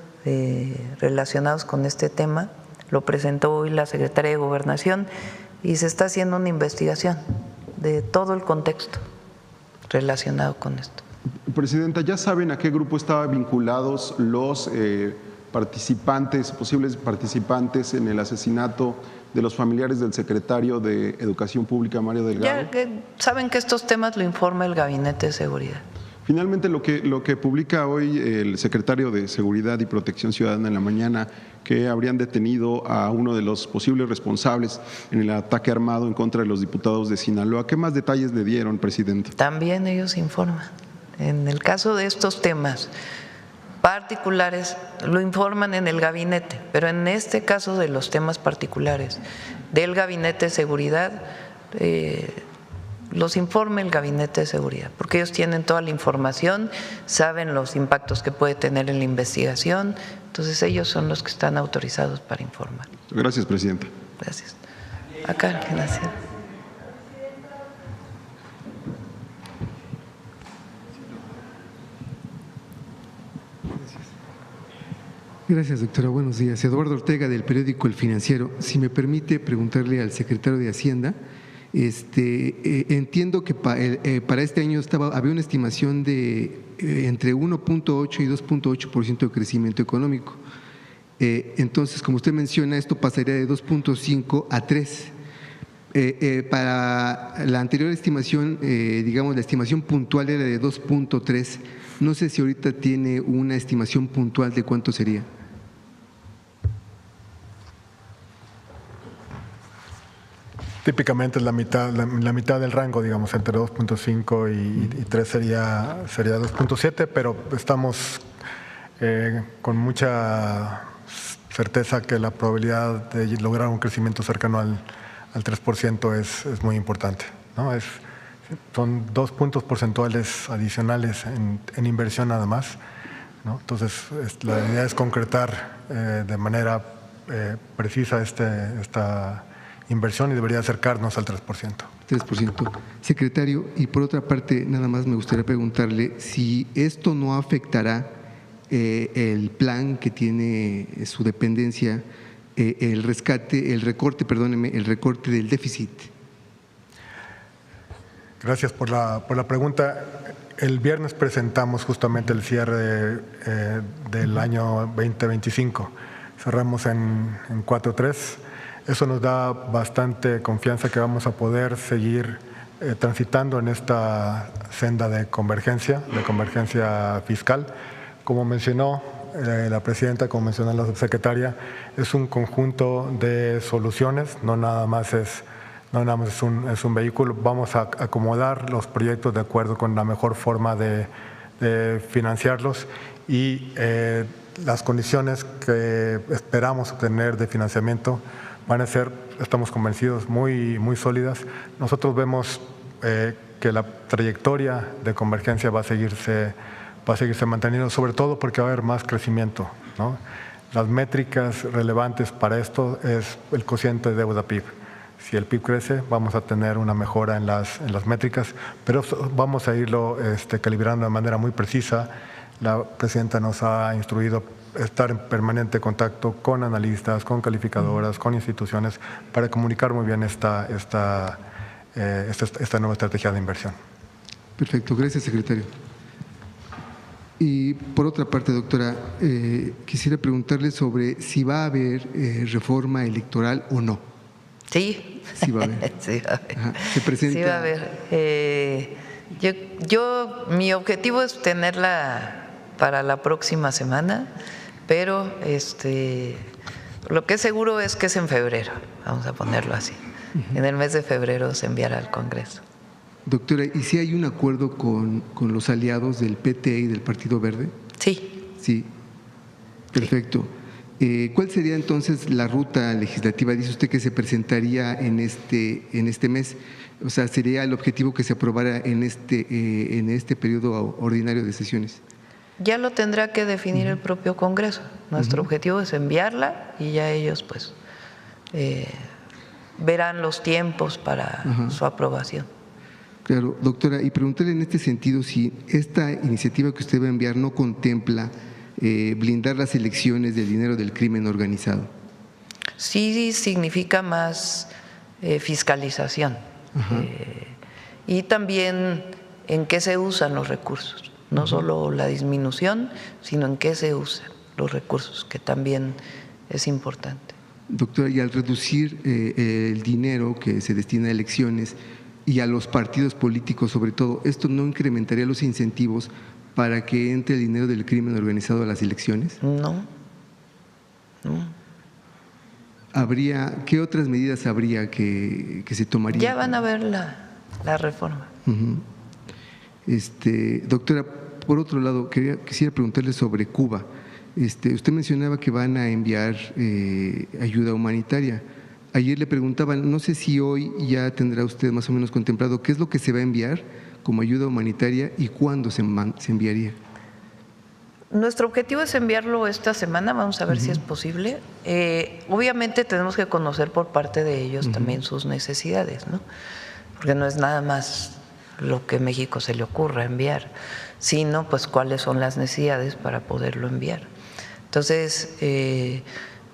relacionados con este tema. Lo presentó hoy la secretaria de Gobernación y se está haciendo una investigación de todo el contexto relacionado con esto. Presidenta, ¿ya saben a qué grupo estaban vinculados los participantes, posibles participantes en el asesinato de los familiares del secretario de Educación Pública, Mario Delgado? Ya saben que estos temas lo informa el Gabinete de Seguridad. Finalmente, lo que publica hoy el secretario de Seguridad y Protección Ciudadana en la mañana, que habrían detenido a uno de los posibles responsables en el ataque armado en contra de los diputados de Sinaloa. ¿Qué más detalles le dieron, presidente? También ellos informan. En el caso de estos temas particulares, lo informan en el gabinete, pero en este caso de los temas particulares del Gabinete de Seguridad, los informa el Gabinete de Seguridad, porque ellos tienen toda la información, saben los impactos que puede tener en la investigación, entonces ellos son los que están autorizados para informar. Gracias, presidenta. Gracias. Acá, gracias. Gracias, doctora. Buenos días. Eduardo Ortega, del periódico El Financiero. Si me permite preguntarle al secretario de Hacienda, entiendo que para este año había una estimación de entre 1.8 y 2.8% de crecimiento económico. Entonces, como usted menciona, esto pasaría de 2.5 a 3. Para la anterior estimación, digamos, la estimación puntual era de 2.3. No sé si ahorita tiene una estimación puntual de cuánto sería. Típicamente es la mitad del rango, digamos, entre 2.5 y 3 sería 2.7, pero estamos con mucha certeza que la probabilidad de lograr un crecimiento cercano al 3% es muy importante, ¿no? Son 2 puntos porcentuales adicionales en inversión nada más, ¿no? Entonces, la idea es concretar de manera precisa esta inversión y debería acercarnos al 3%. 3%. Secretario, y por otra parte, nada más me gustaría preguntarle si esto no afectará el plan que tiene su dependencia, el recorte del déficit. Gracias por la pregunta. El viernes presentamos justamente el cierre del año 2025. Cerramos en 4.3. Eso nos da bastante confianza que vamos a poder seguir transitando en esta senda de convergencia fiscal. Como mencionó la presidenta, como mencionó la subsecretaria, es un conjunto de soluciones, no nada más es un vehículo. Vamos a acomodar los proyectos de acuerdo con la mejor forma de financiarlos y las condiciones que esperamos obtener de financiamiento van a ser, estamos convencidos, muy sólidas. Nosotros vemos que la trayectoria de convergencia va a seguirse manteniendo, sobre todo porque va a haber más crecimiento, ¿no? Las métricas relevantes para esto es el cociente de deuda PIB. Si el PIB crece, vamos a tener una mejora en las métricas, pero vamos a irlo calibrando de manera muy precisa. La presidenta nos ha instruido estar en permanente contacto con analistas, con calificadoras, con instituciones para comunicar muy bien esta nueva estrategia de inversión. Perfecto, gracias, secretario. Y por otra parte, doctora, quisiera preguntarle sobre si va a haber reforma electoral o no. Sí. Sí va a haber. Sí va a haber. Ajá. Se presenta. Sí va a haber. Mi objetivo es tenerla para la próxima semana, pero lo que es seguro es que es en febrero, vamos a ponerlo así. En el mes de febrero se enviará al Congreso. Doctora, ¿y si hay un acuerdo con los aliados del PT y del Partido Verde? Sí. Sí, perfecto. ¿Cuál sería entonces la ruta legislativa? Dice usted que se presentaría en este mes. O sea, ¿sería el objetivo que se aprobara en este periodo ordinario de sesiones? Ya lo tendrá que definir el propio Congreso. Nuestro objetivo es enviarla y ya ellos pues verán los tiempos para su aprobación. Claro, doctora, y preguntarle en este sentido si esta iniciativa que usted va a enviar no contempla blindar las elecciones del dinero del crimen organizado. Sí significa más fiscalización y también en qué se usan los recursos, no solo la disminución, sino en qué se usan los recursos, que también es importante. Doctora, y al reducir el dinero que se destina a elecciones y a los partidos políticos sobre todo, ¿esto no incrementaría los incentivos para que entre el dinero del crimen organizado a las elecciones? No. ¿Qué otras medidas habría que se tomarían? Ya van a ver la reforma. Doctora, por otro lado, quisiera preguntarle sobre Cuba. Usted mencionaba que van a enviar ayuda humanitaria. Ayer le preguntaban, no sé si hoy ya tendrá usted más o menos contemplado qué es lo que se va a enviar como ayuda humanitaria y cuándo se enviaría. Nuestro objetivo es enviarlo esta semana, vamos a ver si es posible. Obviamente tenemos que conocer por parte de ellos también sus necesidades, ¿no? Porque no es nada más lo que México se le ocurra enviar, sino pues cuáles son las necesidades para poderlo enviar. Entonces,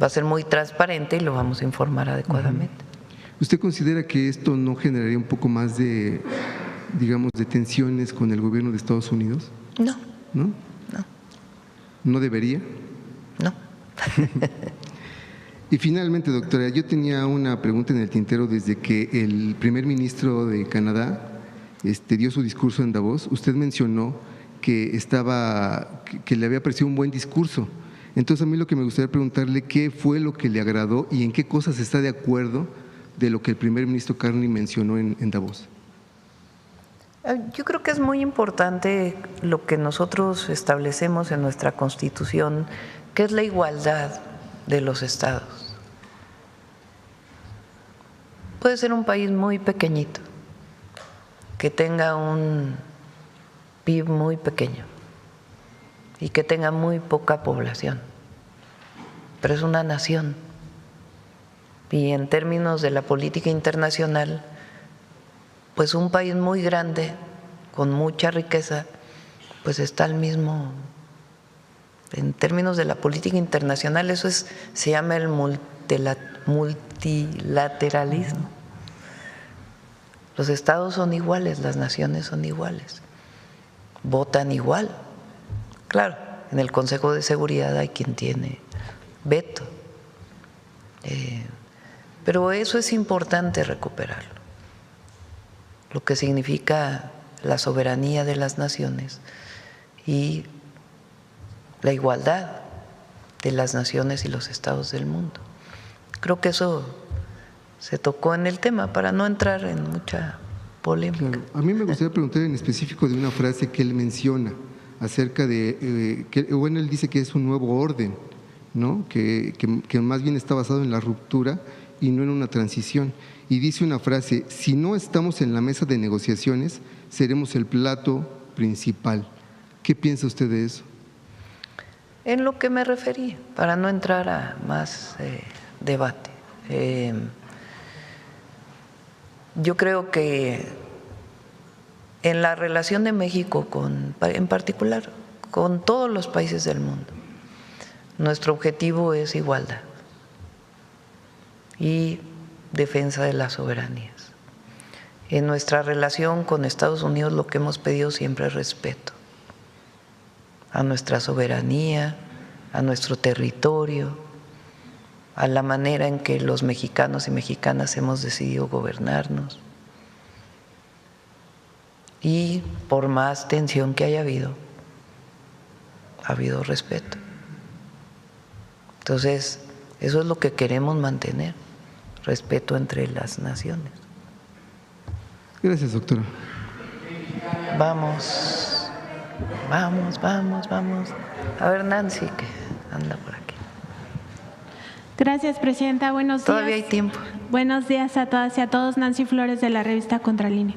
va a ser muy transparente y lo vamos a informar adecuadamente. ¿Usted considera que esto no generaría un poco más de, digamos, de tensiones con el gobierno de Estados Unidos? No. ¿No? No. ¿No debería? No. Y finalmente, doctora, yo tenía una pregunta en el tintero desde que el primer ministro de Canadá dio su discurso en Davos. Usted mencionó que le había parecido un buen discurso. Entonces, a mí lo que me gustaría preguntarle, ¿qué fue lo que le agradó y en qué cosas está de acuerdo de lo que el primer ministro Carney mencionó en Davos? Yo creo que es muy importante lo que nosotros establecemos en nuestra Constitución, que es la igualdad de los estados. Puede ser un país muy pequeñito, que tenga un PIB muy pequeño y que tenga muy poca población, pero es una nación. Y en términos de la política internacional, pues un país muy grande, con mucha riqueza, pues está al mismo. En términos de la política internacional, eso se llama el multilateralismo. Los estados son iguales, las naciones son iguales, votan igual. Claro, en el Consejo de Seguridad hay quien tiene veto, pero eso es importante recuperarlo. Lo que significa la soberanía de las naciones y la igualdad de las naciones y los estados del mundo. Creo que eso se tocó en el tema para no entrar en mucha polémica. Claro. A mí me gustaría preguntar en específico de una frase que él menciona acerca de, él dice que es un nuevo orden, ¿no? Que más bien está basado en la ruptura y no en una transición. Y dice una frase: si no estamos en la mesa de negociaciones, seremos el plato principal. ¿Qué piensa usted de eso? En lo que me referí, para no entrar a más debate. Yo creo que en la relación de México, en particular, con todos los países del mundo, nuestro objetivo es igualdad y defensa de las soberanías. En nuestra relación con Estados Unidos lo que hemos pedido siempre es respeto a nuestra soberanía, a nuestro territorio, a la manera en que los mexicanos y mexicanas hemos decidido gobernarnos. Y por más tensión que haya habido, ha habido respeto. Entonces, eso es lo que queremos mantener, respeto entre las naciones. Gracias, doctora. Vamos. A ver, Nancy, que anda por aquí. Gracias, presidenta. Buenos días. Todavía hay tiempo. Buenos días a todas y a todos. Nancy Flores, de la revista Contralínea.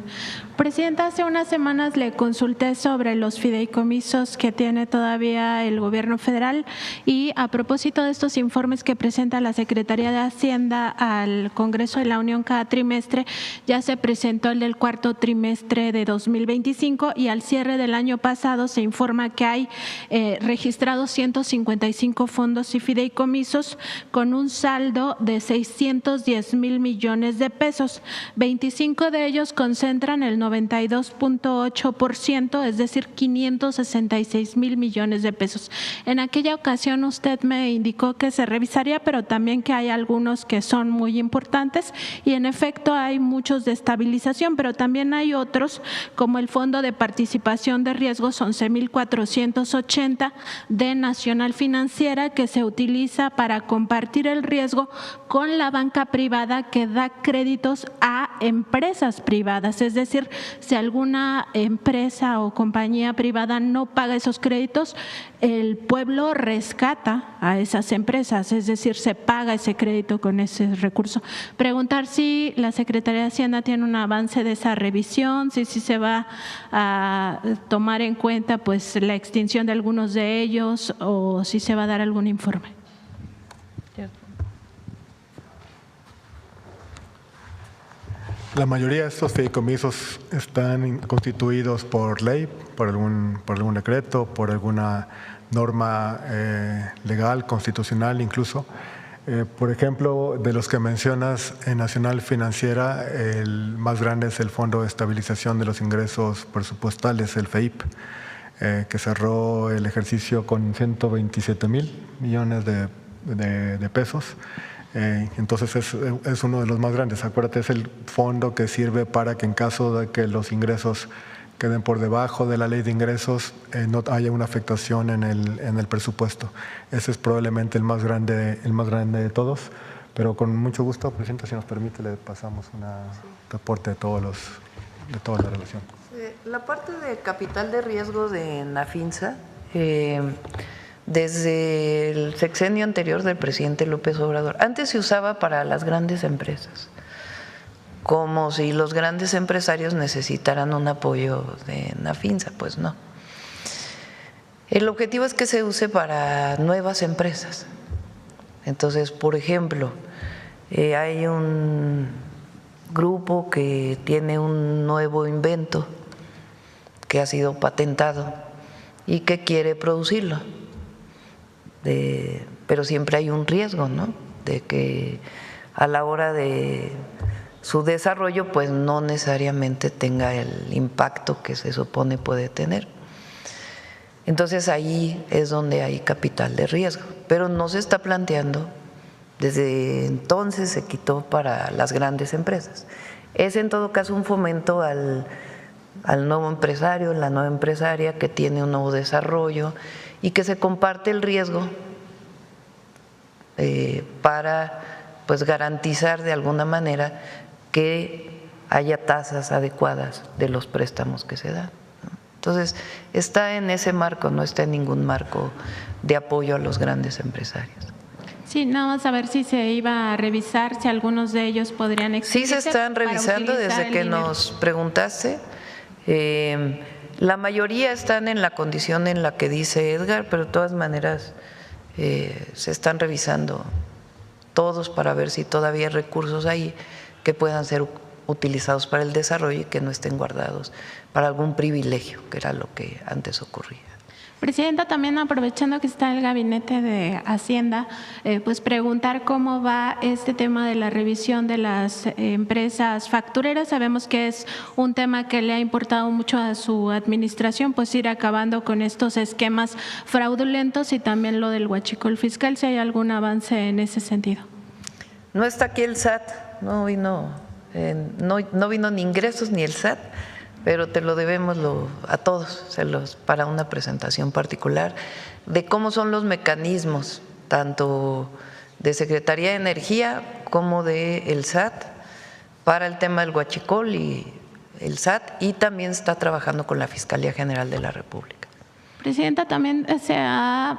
Presidenta, hace unas semanas le consulté sobre los fideicomisos que tiene todavía el gobierno federal y a propósito de estos informes que presenta la Secretaría de Hacienda al Congreso de la Unión cada trimestre, ya se presentó el del cuarto trimestre de 2025 y al cierre del año pasado se informa que hay registrados 155 fondos y fideicomisos con un saldo de 610,000 millones de pesos. 25 de ellos concentran el 92.8%, es decir, 566,000 millones de pesos. En aquella ocasión usted me indicó que se revisaría, pero también que hay algunos que son muy importantes y en efecto hay muchos de estabilización, pero también hay otros como el Fondo de Participación de Riesgos 11,480 de Nacional Financiera, que se utiliza para compartir el riesgo con la banca privada que da créditos a empresas privadas. Es decir, si alguna empresa o compañía privada no paga esos créditos, el pueblo rescata a esas empresas, es decir, se paga ese crédito con ese recurso. Preguntar si la Secretaría de Hacienda tiene un avance de esa revisión, si se va a tomar en cuenta pues la extinción de algunos de ellos o si se va a dar algún informe. La mayoría de estos fideicomisos están constituidos por ley, por algún decreto, por alguna norma legal, constitucional incluso. Por ejemplo, de los que mencionas en Nacional Financiera, el más grande es el Fondo de Estabilización de los Ingresos Presupuestales, el FEIP, que cerró el ejercicio con 127,000 millones de pesos. Entonces es uno de los más grandes. Acuérdate, es el fondo que sirve para que en caso de que los ingresos queden por debajo de la ley de ingresos, no haya una afectación en el presupuesto. Ese es probablemente el más grande de todos, pero con mucho gusto, Presidenta, si nos permite, le pasamos un reporte de toda la relación. La parte de capital de riesgo de Nafinsa, desde el sexenio anterior del presidente López Obrador, antes se usaba para las grandes empresas, como si los grandes empresarios necesitaran un apoyo de Nafinsa, pues no. El objetivo es que se use para nuevas empresas. Entonces, por ejemplo, hay un grupo que tiene un nuevo invento que ha sido patentado y que quiere producirlo. Pero siempre hay un riesgo, ¿no? De que a la hora de su desarrollo, pues no necesariamente tenga el impacto que se supone puede tener. Entonces ahí es donde hay capital de riesgo, pero no se está planteando, desde entonces se quitó para las grandes empresas. Es en todo caso un fomento al nuevo empresario, la nueva empresaria que tiene un nuevo desarrollo y que se comparte el riesgo para pues garantizar de alguna manera que haya tasas adecuadas de los préstamos que se dan. Entonces, está en ese marco, no está en ningún marco de apoyo a los grandes empresarios. Sí, nada más a ver si se iba a revisar, si algunos de ellos podrían extinguirse. Sí se están revisando desde que nos preguntaste. La mayoría están en la condición en la que dice Edgar, pero de todas maneras se están revisando todos para ver si todavía hay recursos ahí que puedan ser utilizados para el desarrollo y que no estén guardados para algún privilegio, que era lo que antes ocurría. Presidenta, también aprovechando que está el Gabinete de Hacienda, pues preguntar cómo va este tema de la revisión de las empresas factureras. Sabemos que es un tema que le ha importado mucho a su administración, pues ir acabando con estos esquemas fraudulentos y también lo del huachicol fiscal, si hay algún avance en ese sentido. No está aquí el SAT, no vino ni ingresos ni el SAT, pero te lo debemos a todos, para una presentación particular de cómo son los mecanismos, tanto de Secretaría de Energía como del SAT, para el tema del huachicol y el SAT, y también está trabajando con la Fiscalía General de la República. Presidenta, también se ha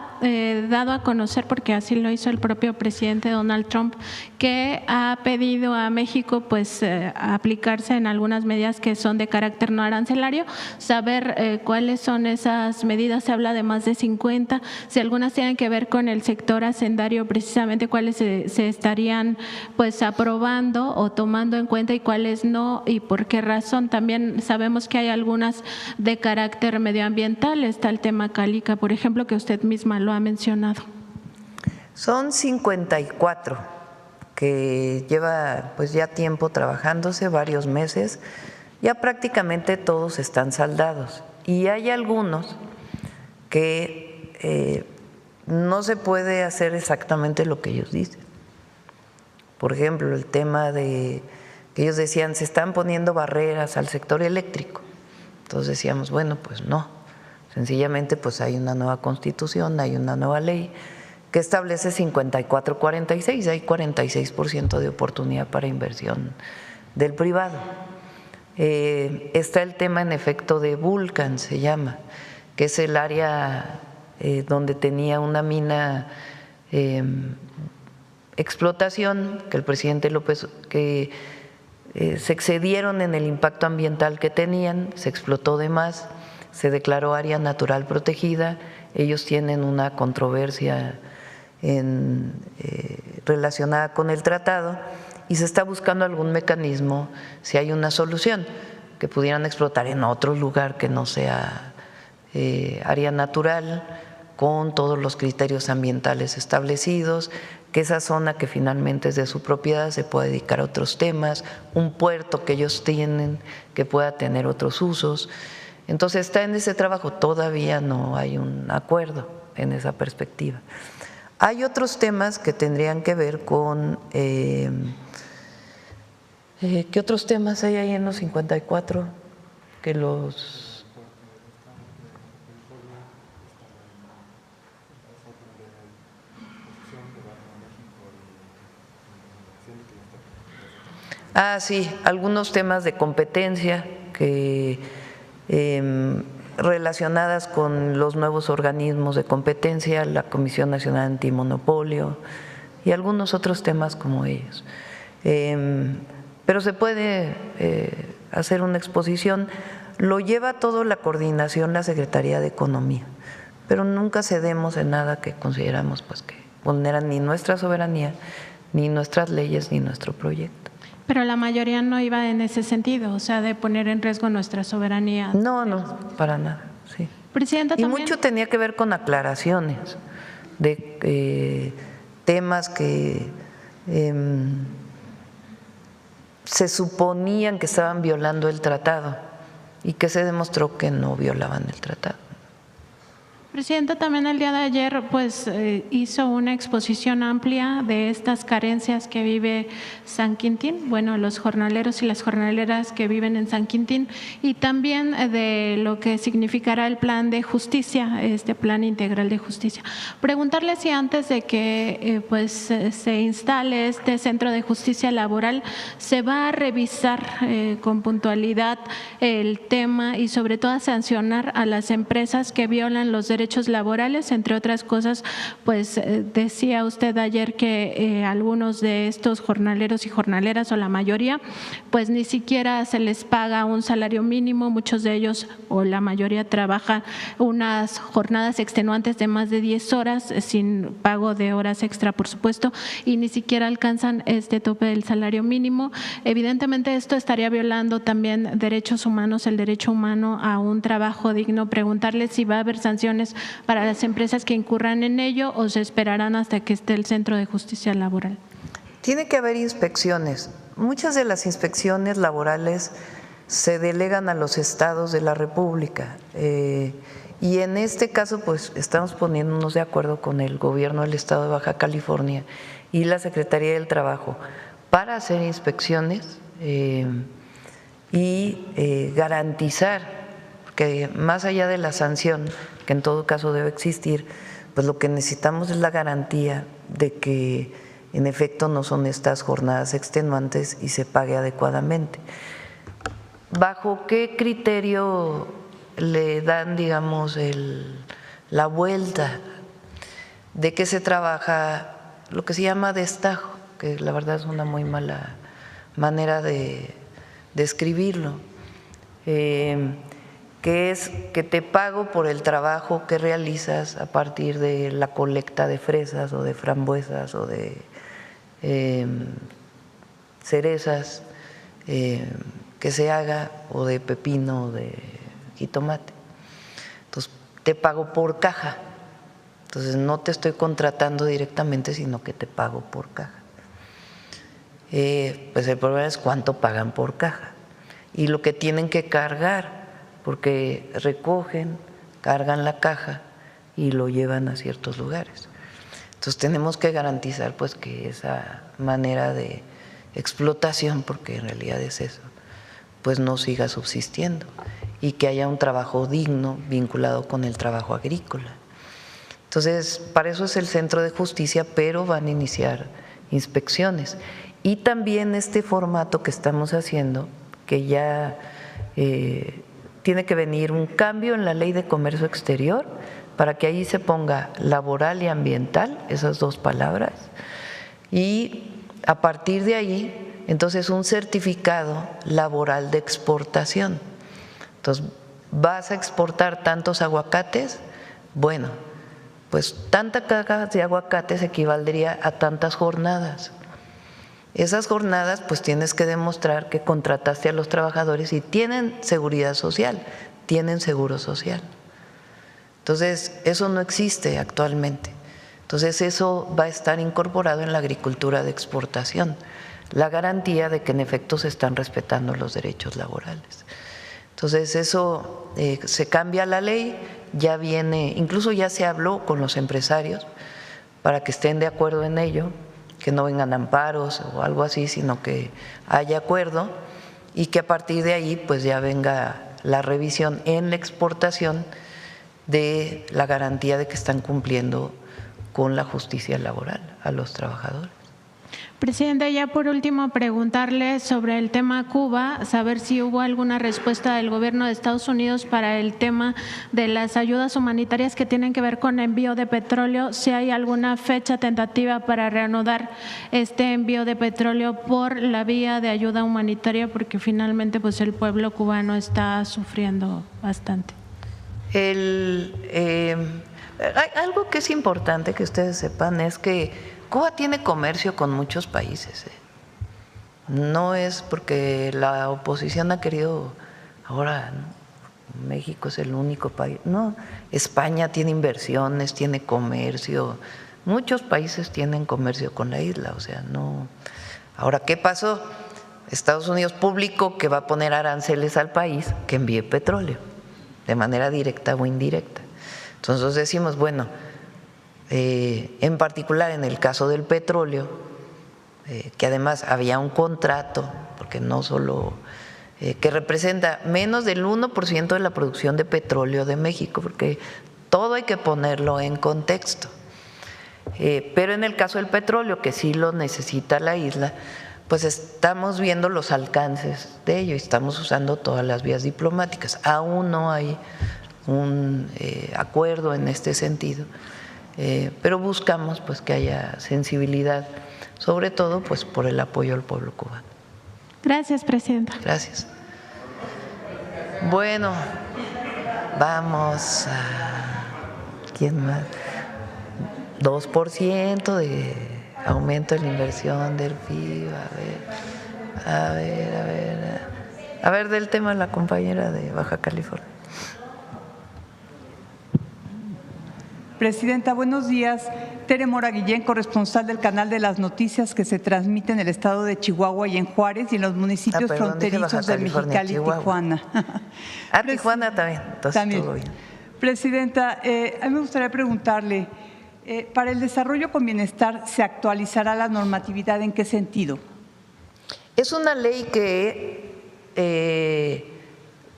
dado a conocer, porque así lo hizo el propio presidente Donald Trump, que ha pedido a México pues aplicarse en algunas medidas que son de carácter no arancelario, saber cuáles son esas medidas. Se habla de más de 50, si algunas tienen que ver con el sector hacendario, precisamente cuáles se estarían pues aprobando o tomando en cuenta y cuáles no, y por qué razón. También sabemos que hay algunas de carácter medioambiental, está el tema Calica, por ejemplo, que usted misma lo ha mencionado. Son 54 que lleva pues ya tiempo trabajándose, varios meses. Ya prácticamente todos están saldados y hay algunos que no se puede hacer exactamente lo que ellos dicen. Por ejemplo, el tema de que ellos decían, se están poniendo barreras al sector eléctrico. Entonces decíamos, bueno, pues no, sencillamente pues hay una nueva constitución, hay una nueva ley que establece 54-46, hay 46% de oportunidad para inversión del privado. Está el tema en efecto de Vulcan, se llama, que es el área donde tenía una mina explotación, que el presidente López, que se excedieron en el impacto ambiental que tenían, se explotó de más, se declaró área natural protegida, ellos tienen una controversia relacionada con el tratado y se está buscando algún mecanismo, si hay una solución, que pudieran explotar en otro lugar que no sea área natural, con todos los criterios ambientales establecidos, que esa zona que finalmente es de su propiedad se pueda dedicar a otros temas, un puerto que ellos tienen que pueda tener otros usos. Entonces está en ese trabajo, todavía no hay un acuerdo en esa perspectiva. Hay otros temas que tendrían que ver con… ¿qué otros temas hay ahí en los 54? Que los… sí, algunos temas de competencia que relacionadas con los nuevos organismos de competencia, la Comisión Nacional Antimonopolio y algunos otros temas como ellos. Pero se puede hacer una exposición, lo lleva todo la coordinación la Secretaría de Economía, pero nunca cedemos en nada que consideramos pues que vulneran ni nuestra soberanía, ni nuestras leyes, ni nuestro proyecto. Pero la mayoría no iba en ese sentido, o sea, de poner en riesgo nuestra soberanía. No, no, para nada, sí. Presidenta, y también… mucho tenía que ver con aclaraciones de temas que se suponían que estaban violando el tratado y que se demostró que no violaban el tratado. Presidenta, también el día de ayer pues hizo una exposición amplia de estas carencias que vive San Quintín, bueno, los jornaleros y las jornaleras que viven en San Quintín, y también de lo que significará el plan de justicia, este plan integral de justicia. Preguntarle si antes de que pues se instale este centro de justicia laboral se va a revisar con puntualidad el tema y sobre todo a sancionar a las empresas que violan los derechos laborales, entre otras cosas, pues decía usted ayer que algunos de estos jornaleros y jornaleras o la mayoría, pues ni siquiera se les paga un salario mínimo, muchos de ellos o la mayoría trabajan unas jornadas extenuantes de más de 10 horas sin pago de horas extra, por supuesto, y ni siquiera alcanzan este tope del salario mínimo. Evidentemente esto estaría violando también derechos humanos, el derecho humano a un trabajo digno. Preguntarle si va a haber sanciones para las empresas que incurran en ello o se esperarán hasta que esté el Centro de Justicia Laboral. Tiene que haber inspecciones. Muchas de las inspecciones laborales se delegan a los estados de la República y en este caso pues estamos poniéndonos de acuerdo con el gobierno del estado de Baja California y la Secretaría del Trabajo para hacer inspecciones y garantizar que más allá de la sanción, que en todo caso debe existir, pues lo que necesitamos es la garantía de que en efecto no son estas jornadas extenuantes y se pague adecuadamente. ¿Bajo qué criterio le dan, digamos, la vuelta? ¿De qué se trabaja? Lo que se llama destajo, que la verdad es una muy mala manera de describirlo. Que es que te pago por el trabajo que realizas a partir de la colecta de fresas o de frambuesas o de cerezas que se haga, o de pepino o de jitomate. Entonces te pago por caja, entonces no te estoy contratando directamente, sino que te pago por caja. Pues el problema es cuánto pagan por caja. y lo que tienen que cargar, porque recogen, cargan la caja y lo llevan a ciertos lugares. Entonces tenemos que garantizar pues que esa manera de explotación, porque en realidad es eso, pues no siga subsistiendo y que haya un trabajo digno vinculado con el trabajo agrícola. Entonces, para eso es el Centro de Justicia, pero van a iniciar inspecciones. Y también este formato que estamos haciendo, que ya tiene que venir un cambio en la Ley de Comercio Exterior para que ahí se ponga laboral y ambiental, esas dos palabras, y a partir de ahí, entonces un certificado laboral de exportación. Entonces, ¿vas a exportar tantos aguacates? Bueno, pues tanta caja de aguacates equivaldría a tantas jornadas. Esas jornadas pues tienes que demostrar que contrataste a los trabajadores y tienen seguridad social, tienen seguro social. Entonces, eso no existe actualmente. Entonces, eso va a estar incorporado en la agricultura de exportación, la garantía de que en efecto se están respetando los derechos laborales. Entonces, eso se cambia la ley, ya viene, incluso ya se habló con los empresarios para que estén de acuerdo en ello, que no vengan amparos o algo así, sino que haya acuerdo y que a partir de ahí pues ya venga la revisión en la exportación de la garantía de que están cumpliendo con la justicia laboral a los trabajadores. Presidenta, ya por último preguntarle sobre el tema Cuba, saber si hubo alguna respuesta del gobierno de Estados Unidos para el tema de las ayudas humanitarias que tienen que ver con envío de petróleo, si hay alguna fecha tentativa para reanudar este envío de petróleo por la vía de ayuda humanitaria, porque finalmente pues el pueblo cubano está sufriendo bastante. Algo que es importante que ustedes sepan es que Cuba tiene comercio con muchos países. No es porque la oposición ha querido ahora, ¿no? México es el único país. No, España tiene inversiones, tiene comercio. Muchos países tienen comercio con la isla, o sea, no. Ahora, ¿qué pasó? Estados Unidos publicó que va a poner aranceles al país que envíe petróleo, de manera directa o indirecta. Entonces decimos, bueno, en particular en el caso del petróleo, que además había un contrato, porque no solo, que representa menos del 1% de la producción de petróleo de México, porque todo hay que ponerlo en contexto. Pero en el caso del petróleo, que sí lo necesita la isla, pues estamos viendo los alcances de ello y estamos usando todas las vías diplomáticas. Aún no hay un acuerdo en este sentido, pero buscamos pues que haya sensibilidad, sobre todo pues por el apoyo al pueblo cubano. Gracias, Presidenta. Gracias. Bueno, vamos a… ¿Quién más? 2% de aumento de la inversión del PIB, a ver del tema de la compañera de Baja California. Presidenta, buenos días. Tere Mora Guillén, corresponsal del canal de las noticias que se transmite en el estado de Chihuahua y en Juárez y en los municipios fronterizos de Mexicali y Tijuana. Tijuana también, entonces también. Todo bien. Presidenta, a mí me gustaría preguntarle, para el desarrollo con bienestar, ¿se actualizará la normatividad? ¿En qué sentido? Es una ley que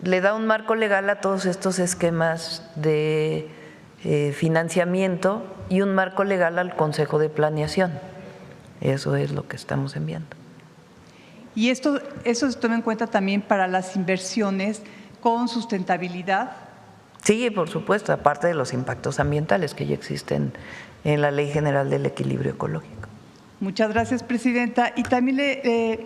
le da un marco legal a todos estos esquemas de financiamiento y un marco legal al Consejo de Planeación. Eso es lo que estamos enviando. ¿Y eso se toma en cuenta también para las inversiones con sustentabilidad? Sí, por supuesto, aparte de los impactos ambientales que ya existen en la Ley General del Equilibrio Ecológico. Muchas gracias, Presidenta. Y también le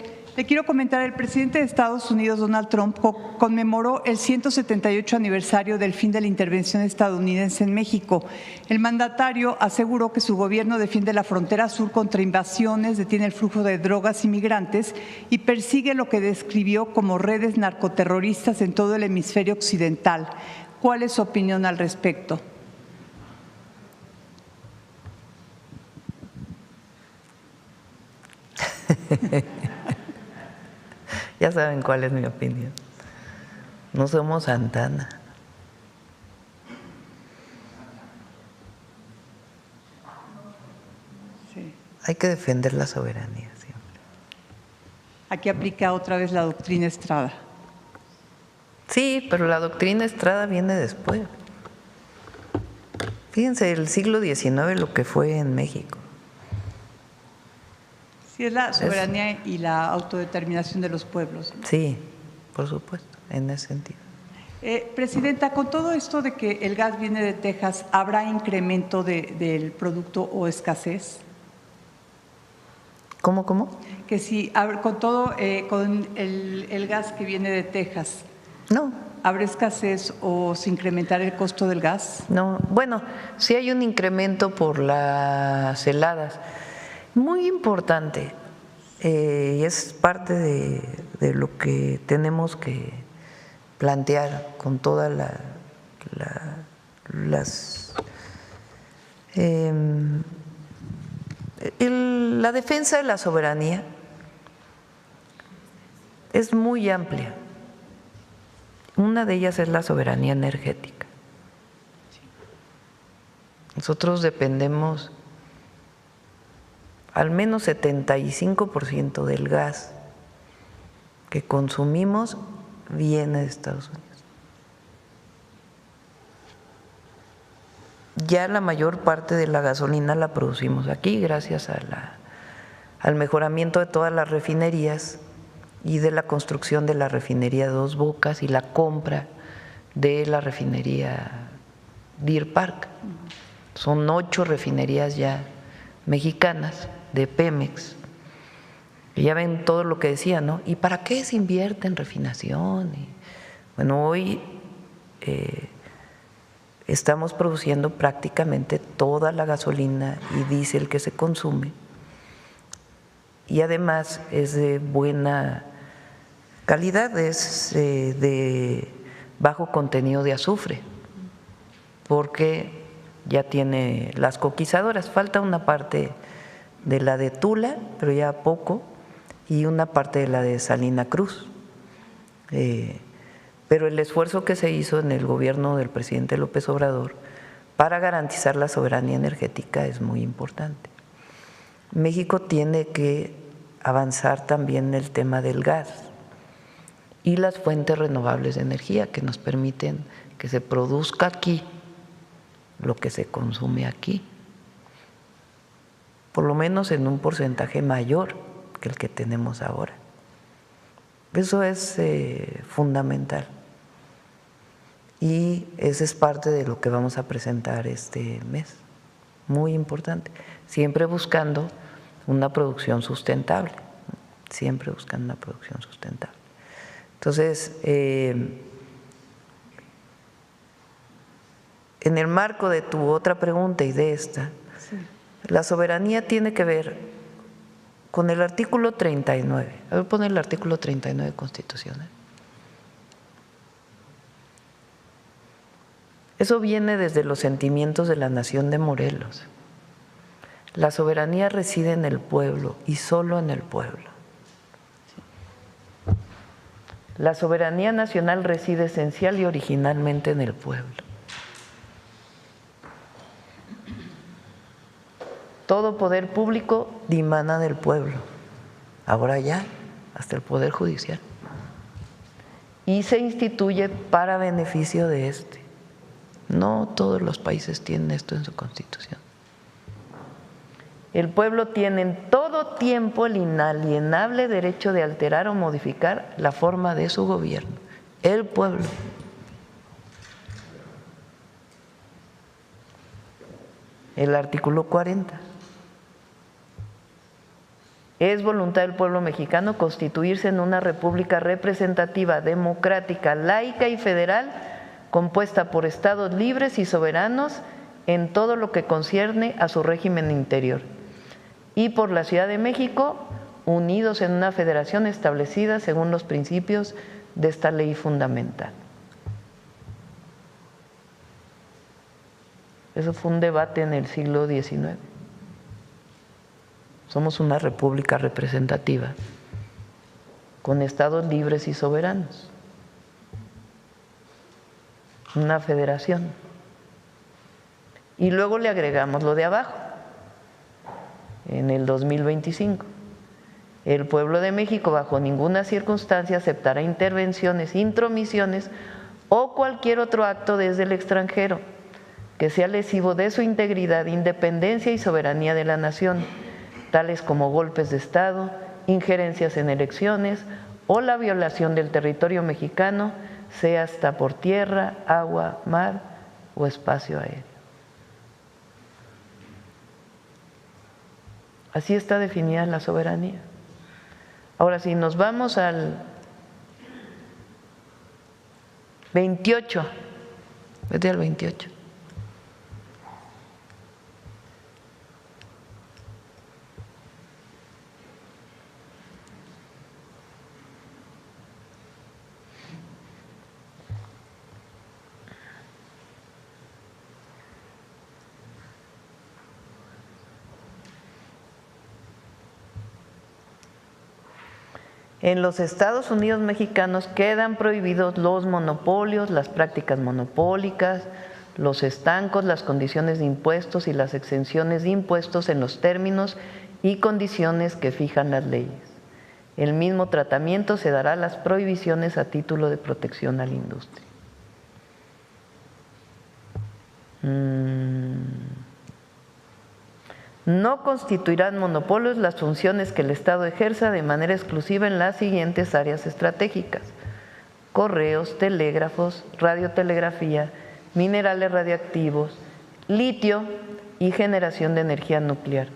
quiero comentar, el presidente de Estados Unidos, Donald Trump, conmemoró el 178 aniversario del fin de la intervención estadounidense en México. El mandatario aseguró que su gobierno defiende la frontera sur contra invasiones, detiene el flujo de drogas y migrantes y persigue lo que describió como redes narcoterroristas en todo el hemisferio occidental. ¿Cuál es su opinión al respecto? Ya saben cuál es mi opinión. No somos Santana. Sí. Hay que defender la soberanía siempre. Aquí aplica otra vez la doctrina Estrada. Sí, pero la doctrina Estrada viene después. Fíjense, el siglo XIX lo que fue en México. Sí, es la soberanía y la autodeterminación de los pueblos. Sí, por supuesto, en ese sentido. Presidenta, con todo esto de que el gas viene de Texas, ¿habrá incremento del producto o escasez? ¿Cómo? Que si con todo, con el gas que viene de Texas, no, ¿habrá escasez o se incrementará el costo del gas? No, bueno, sí hay un incremento por las heladas, muy importante, y es parte de lo que tenemos que plantear con todas la defensa de la soberanía es muy amplia. Una de ellas es la soberanía energética. Nosotros dependemos al menos 75% del gas que consumimos viene de Estados Unidos. Ya la mayor parte de la gasolina la producimos aquí gracias al mejoramiento de todas las refinerías y de la construcción de la refinería Dos Bocas y la compra de la refinería Deer Park. Son 8 refinerías ya mexicanas de Pemex. Y ya ven todo lo que decía, ¿no? ¿Y para qué se invierte en refinación? Bueno, hoy estamos produciendo prácticamente toda la gasolina y diésel que se consume, y además es de buena calidad, es de bajo contenido de azufre, porque ya tiene las coquizadoras. Falta una parte de la de Tula, pero ya poco, y una parte de la de Salina Cruz. Pero el esfuerzo que se hizo en el gobierno del presidente López Obrador para garantizar la soberanía energética es muy importante. México tiene que avanzar también en el tema del gas y las fuentes renovables de energía que nos permiten que se produzca aquí lo que se consume aquí, por lo menos en un porcentaje mayor que el que tenemos ahora. Eso es fundamental, y ese es parte de lo que vamos a presentar este mes, muy importante, siempre buscando una producción sustentable, siempre buscando una producción sustentable. Entonces, en el marco de tu otra pregunta y de esta, sí, la soberanía tiene que ver con el artículo 39. A ver, pon el artículo 39 constitucional. Eso viene desde los sentimientos de la nación de Morelos. La soberanía reside en el pueblo y solo en el pueblo. La soberanía nacional reside esencial y originalmente en el pueblo. Todo poder público dimana del pueblo, ahora ya hasta el poder judicial, y se instituye para beneficio de este. No todos los países tienen esto en su constitución. El pueblo tiene en todo tiempo el inalienable derecho de alterar o modificar la forma de su gobierno. El pueblo. El artículo 40. Es voluntad del pueblo mexicano constituirse en una república representativa, democrática, laica y federal, compuesta por estados libres y soberanos en todo lo que concierne a su régimen interior, y por la Ciudad de México, unidos en una federación establecida según los principios de esta ley fundamental. Eso fue un debate en el siglo XIX. Somos una república representativa con estados libres y soberanos. Una federación. Y luego le agregamos lo de abajo, en el 2025. El pueblo de México bajo ninguna circunstancia aceptará intervenciones, intromisiones o cualquier otro acto desde el extranjero que sea lesivo de su integridad, independencia y soberanía de la nación, tales como golpes de Estado, injerencias en elecciones o la violación del territorio mexicano, sea hasta por tierra, agua, mar o espacio aéreo. Así está definida la soberanía. Ahora, si nos vamos al 28, vete al 28. En los Estados Unidos mexicanos quedan prohibidos los monopolios, las prácticas monopólicas, los estancos, las condiciones de impuestos y las exenciones de impuestos en los términos y condiciones que fijan las leyes. El mismo tratamiento se dará a las prohibiciones a título de protección a la industria. No constituirán monopolios las funciones que el Estado ejerza de manera exclusiva en las siguientes áreas estratégicas: correos, telégrafos, radiotelegrafía, minerales radioactivos, litio y generación de energía nuclear,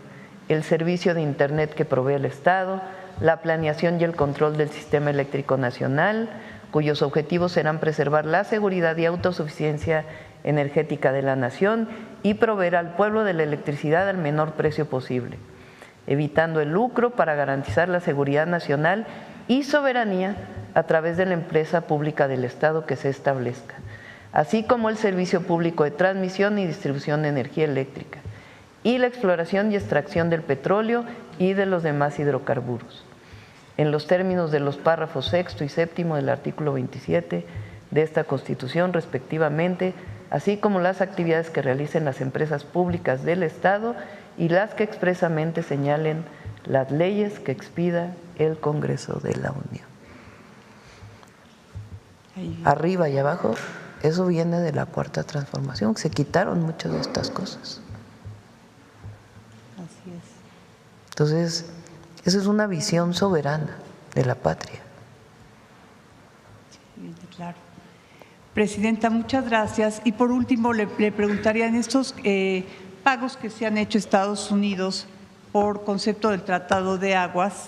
el servicio de Internet que provee el Estado, la planeación y el control del sistema eléctrico nacional, cuyos objetivos serán preservar la seguridad y autosuficiencia energética de la nación y proveer al pueblo de la electricidad al menor precio posible, evitando el lucro para garantizar la seguridad nacional y soberanía a través de la empresa pública del Estado que se establezca, así como el servicio público de transmisión y distribución de energía eléctrica y la exploración y extracción del petróleo y de los demás hidrocarburos, en los términos de los párrafos sexto y séptimo del artículo 27 de esta Constitución respectivamente, así como las actividades que realicen las empresas públicas del Estado y las que expresamente señalen las leyes que expida el Congreso de la Unión. Arriba y abajo, eso viene de la Cuarta Transformación, se quitaron muchas de estas cosas. Así es. Entonces, esa es una visión soberana de la patria. Sí, claro. Presidenta, muchas gracias. Y por último, le preguntaría en estos pagos que se han hecho a Estados Unidos por concepto del Tratado de Aguas,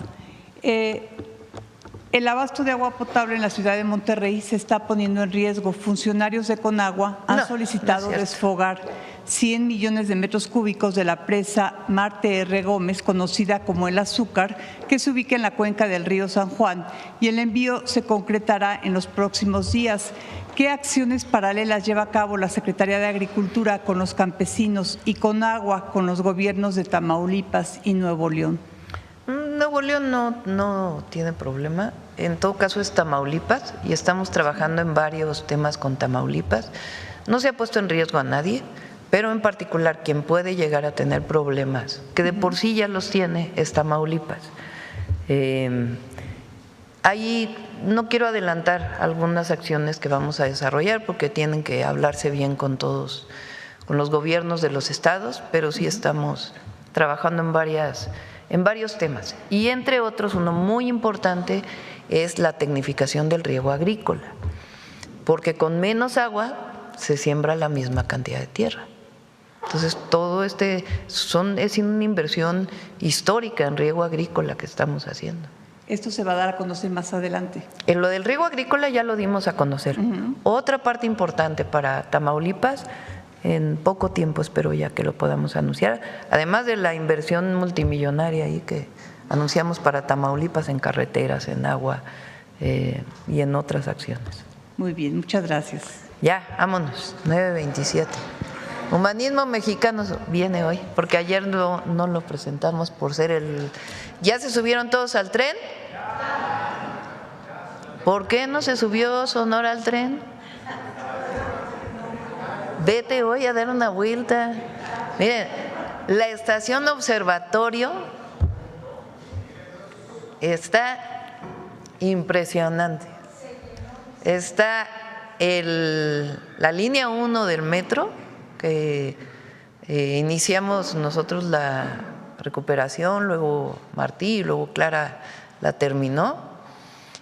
el abasto de agua potable en la ciudad de Monterrey se está poniendo en riesgo. Funcionarios de Conagua han solicitado desfogar 100 millones de metros cúbicos de la presa Marte R. Gómez, conocida como El Azúcar, que se ubica en la cuenca del río San Juan, y el envío se concretará en los próximos días. ¿Qué acciones paralelas lleva a cabo la Secretaría de Agricultura con los campesinos y Conagua con los gobiernos de Tamaulipas y Nuevo León? Nuevo León no tiene problema, en todo caso es Tamaulipas y estamos trabajando en varios temas con Tamaulipas. No se ha puesto en riesgo a nadie, pero en particular quien puede llegar a tener problemas, que de por sí ya los tiene, es Tamaulipas. Ahí no quiero adelantar algunas acciones que vamos a desarrollar porque tienen que hablarse bien con todos, con los gobiernos de los estados, pero sí estamos trabajando en varios temas. Y entre otros, uno muy importante es la tecnificación del riego agrícola, porque con menos agua se siembra la misma cantidad de tierra. Entonces, todo es una inversión histórica en riego agrícola que estamos haciendo. Esto se va a dar a conocer más adelante. En lo del riego agrícola ya lo dimos a conocer. Otra parte importante para Tamaulipas, en poco tiempo espero ya que lo podamos anunciar, además de la inversión multimillonaria ahí que anunciamos para Tamaulipas en carreteras, en agua y en otras acciones. Muy bien, muchas gracias. Ya, vámonos, 9:27. Humanismo Mexicano viene hoy, porque ayer no lo presentamos por ser ¿Ya se subieron todos al tren? ¿Por qué no se subió Sonora al tren? Vete hoy a dar una vuelta. Miren, la estación observatorio está impresionante. Está la línea 1 del metro, que iniciamos nosotros la recuperación, luego Martí y luego Clara la terminó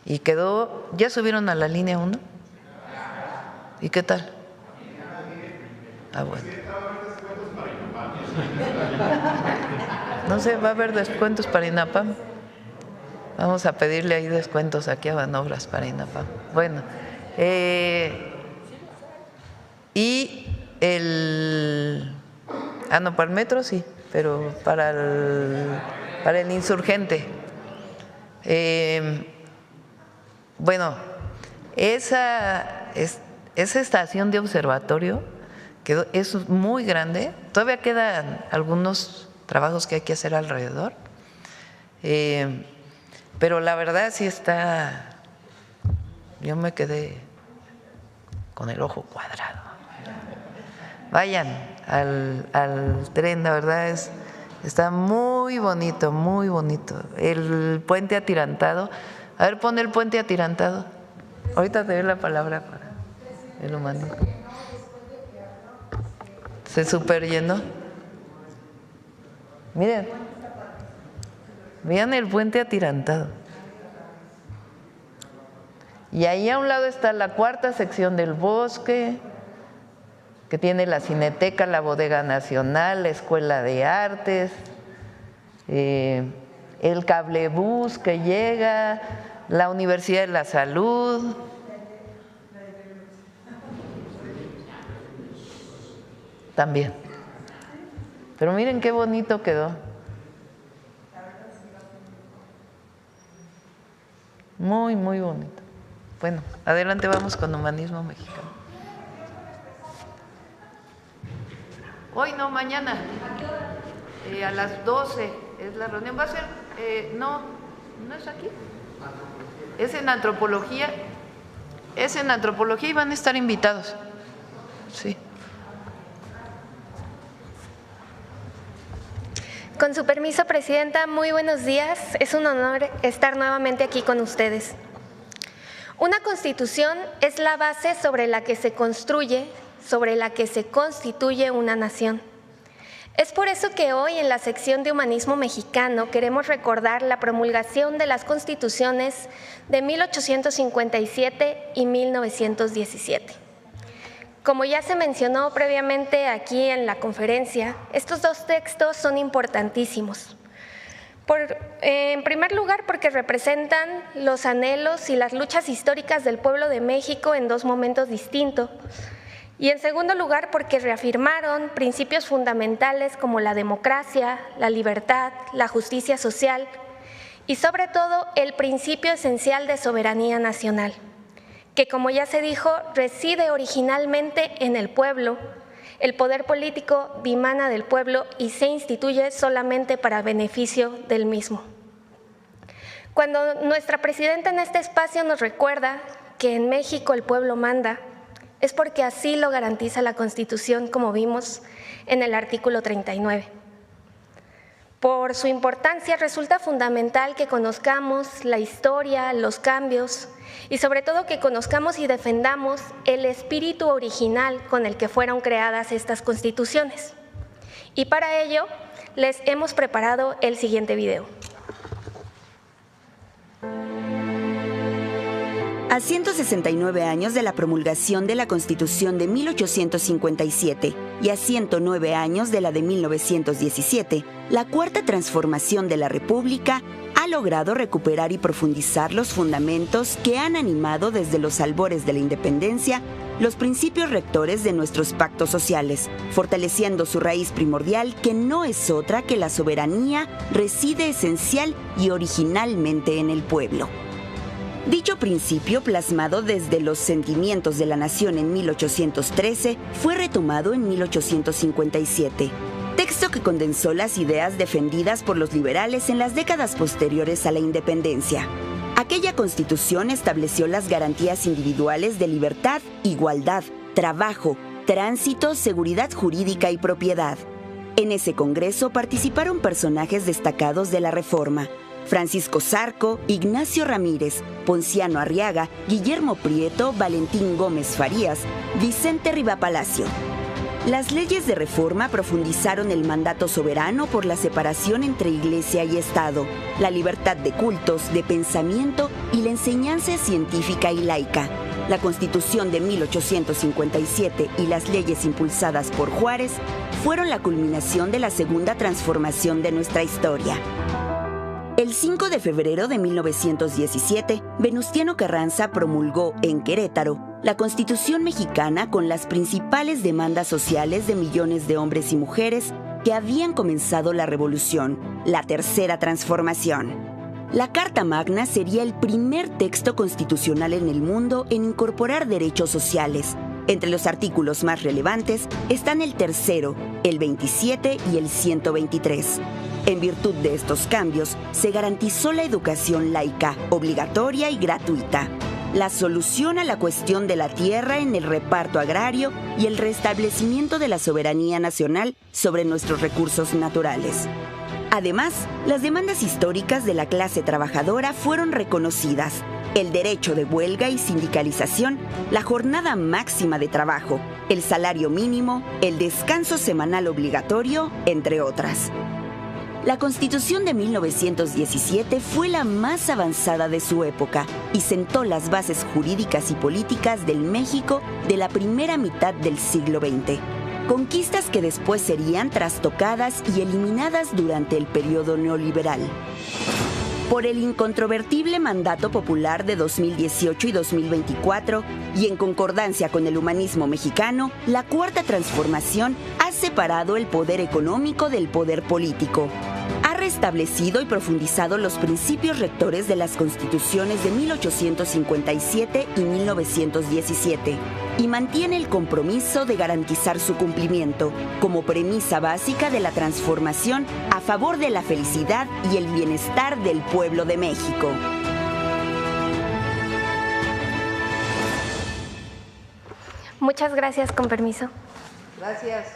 y quedó. ¿Ya subieron a la línea 1? ¿Y qué tal? Ah, bueno. No sé, va a haber descuentos para INAPAM. Vamos a pedirle ahí descuentos aquí a Banobras para INAPAM. Bueno, y no, para el metro sí, pero para el insurgente. Bueno, esa estación de observatorio es muy grande. Todavía quedan algunos trabajos que hay que hacer alrededor. Pero la verdad sí está, yo me quedé con el ojo cuadrado. Vayan al tren, la verdad está muy bonito, muy bonito. El puente atirantado. A ver, pon el puente atirantado. Ahorita te doy la palabra para el humanismo. Se superllenó. Miren, vean el puente atirantado. Y ahí a un lado está la cuarta sección del bosque, que tiene la Cineteca, la Bodega Nacional, la Escuela de Artes, el cablebús que llega, la Universidad de la Salud. También. Pero miren qué bonito quedó. Muy, muy bonito. Bueno, adelante, vamos con Humanismo Mexicano. Hoy no, mañana. A las 12 es la reunión. Va a ser, no es aquí. Es en antropología. Es en antropología y van a estar invitados. Sí. Con su permiso, Presidenta, muy buenos días. Es un honor estar nuevamente aquí con ustedes. Una Constitución es la base sobre la que se construye, sobre la que se constituye una nación. Es por eso que hoy en la sección de Humanismo Mexicano queremos recordar la promulgación de las Constituciones de 1857 y 1917. Como ya se mencionó previamente aquí en la conferencia, estos dos textos son importantísimos. En primer lugar, porque representan los anhelos y las luchas históricas del pueblo de México en dos momentos distintos. Y en segundo lugar, porque reafirmaron principios fundamentales como la democracia, la libertad, la justicia social y sobre todo el principio esencial de soberanía nacional, que como ya se dijo, reside originalmente en el pueblo. El poder político dimana del pueblo y se instituye solamente para beneficio del mismo. Cuando nuestra presidenta en este espacio nos recuerda que en México el pueblo manda, es porque así lo garantiza la Constitución, como vimos en el artículo 39. Por su importancia resulta fundamental que conozcamos la historia, los cambios y sobre todo que conozcamos y defendamos el espíritu original con el que fueron creadas estas constituciones. Y para ello les hemos preparado el siguiente video. A 169 años de la promulgación de la Constitución de 1857 y a 109 años de la de 1917, la Cuarta Transformación de la República ha logrado recuperar y profundizar los fundamentos que han animado desde los albores de la independencia los principios rectores de nuestros pactos sociales, fortaleciendo su raíz primordial que no es otra que la soberanía reside esencial y originalmente en el pueblo. Dicho principio, plasmado desde los sentimientos de la nación en 1813, fue retomado en 1857, texto que condensó las ideas defendidas por los liberales en las décadas posteriores a la independencia. A Aquella Constitución estableció las garantías individuales de libertad, igualdad, trabajo, tránsito, seguridad jurídica y propiedad. En ese Congreso participaron personajes destacados de la Reforma: Francisco Zarco, Ignacio Ramírez, Ponciano Arriaga, Guillermo Prieto, Valentín Gómez Farías, Vicente Rivapalacio. Las leyes de reforma profundizaron el mandato soberano por la separación entre Iglesia y Estado, la libertad de cultos, de pensamiento y la enseñanza científica y laica. La Constitución de 1857 y las leyes impulsadas por Juárez fueron la culminación de la segunda transformación de nuestra historia. El 5 de febrero de 1917, Venustiano Carranza promulgó en Querétaro la Constitución mexicana con las principales demandas sociales de millones de hombres y mujeres que habían comenzado la revolución, la tercera transformación. La Carta Magna sería el primer texto constitucional en el mundo en incorporar derechos sociales. Entre los artículos más relevantes están el 3º, el 27 y el 123. En virtud de estos cambios, se garantizó la educación laica, obligatoria y gratuita, la solución a la cuestión de la tierra en el reparto agrario y el restablecimiento de la soberanía nacional sobre nuestros recursos naturales. Además, las demandas históricas de la clase trabajadora fueron reconocidas: el derecho de huelga y sindicalización, la jornada máxima de trabajo, el salario mínimo, el descanso semanal obligatorio, entre otras. La Constitución de 1917 fue la más avanzada de su época y sentó las bases jurídicas y políticas del México de la primera mitad del siglo XX. Conquistas que después serían trastocadas y eliminadas durante el periodo neoliberal. Por el incontrovertible mandato popular de 2018 y 2024, y en concordancia con el humanismo mexicano, la Cuarta Transformación ha separado el poder económico del poder político. Ha restablecido y profundizado los principios rectores de las constituciones de 1857 y 1917 y mantiene el compromiso de garantizar su cumplimiento como premisa básica de la transformación a favor de la felicidad y el bienestar del pueblo de México. Muchas gracias, con permiso. Gracias.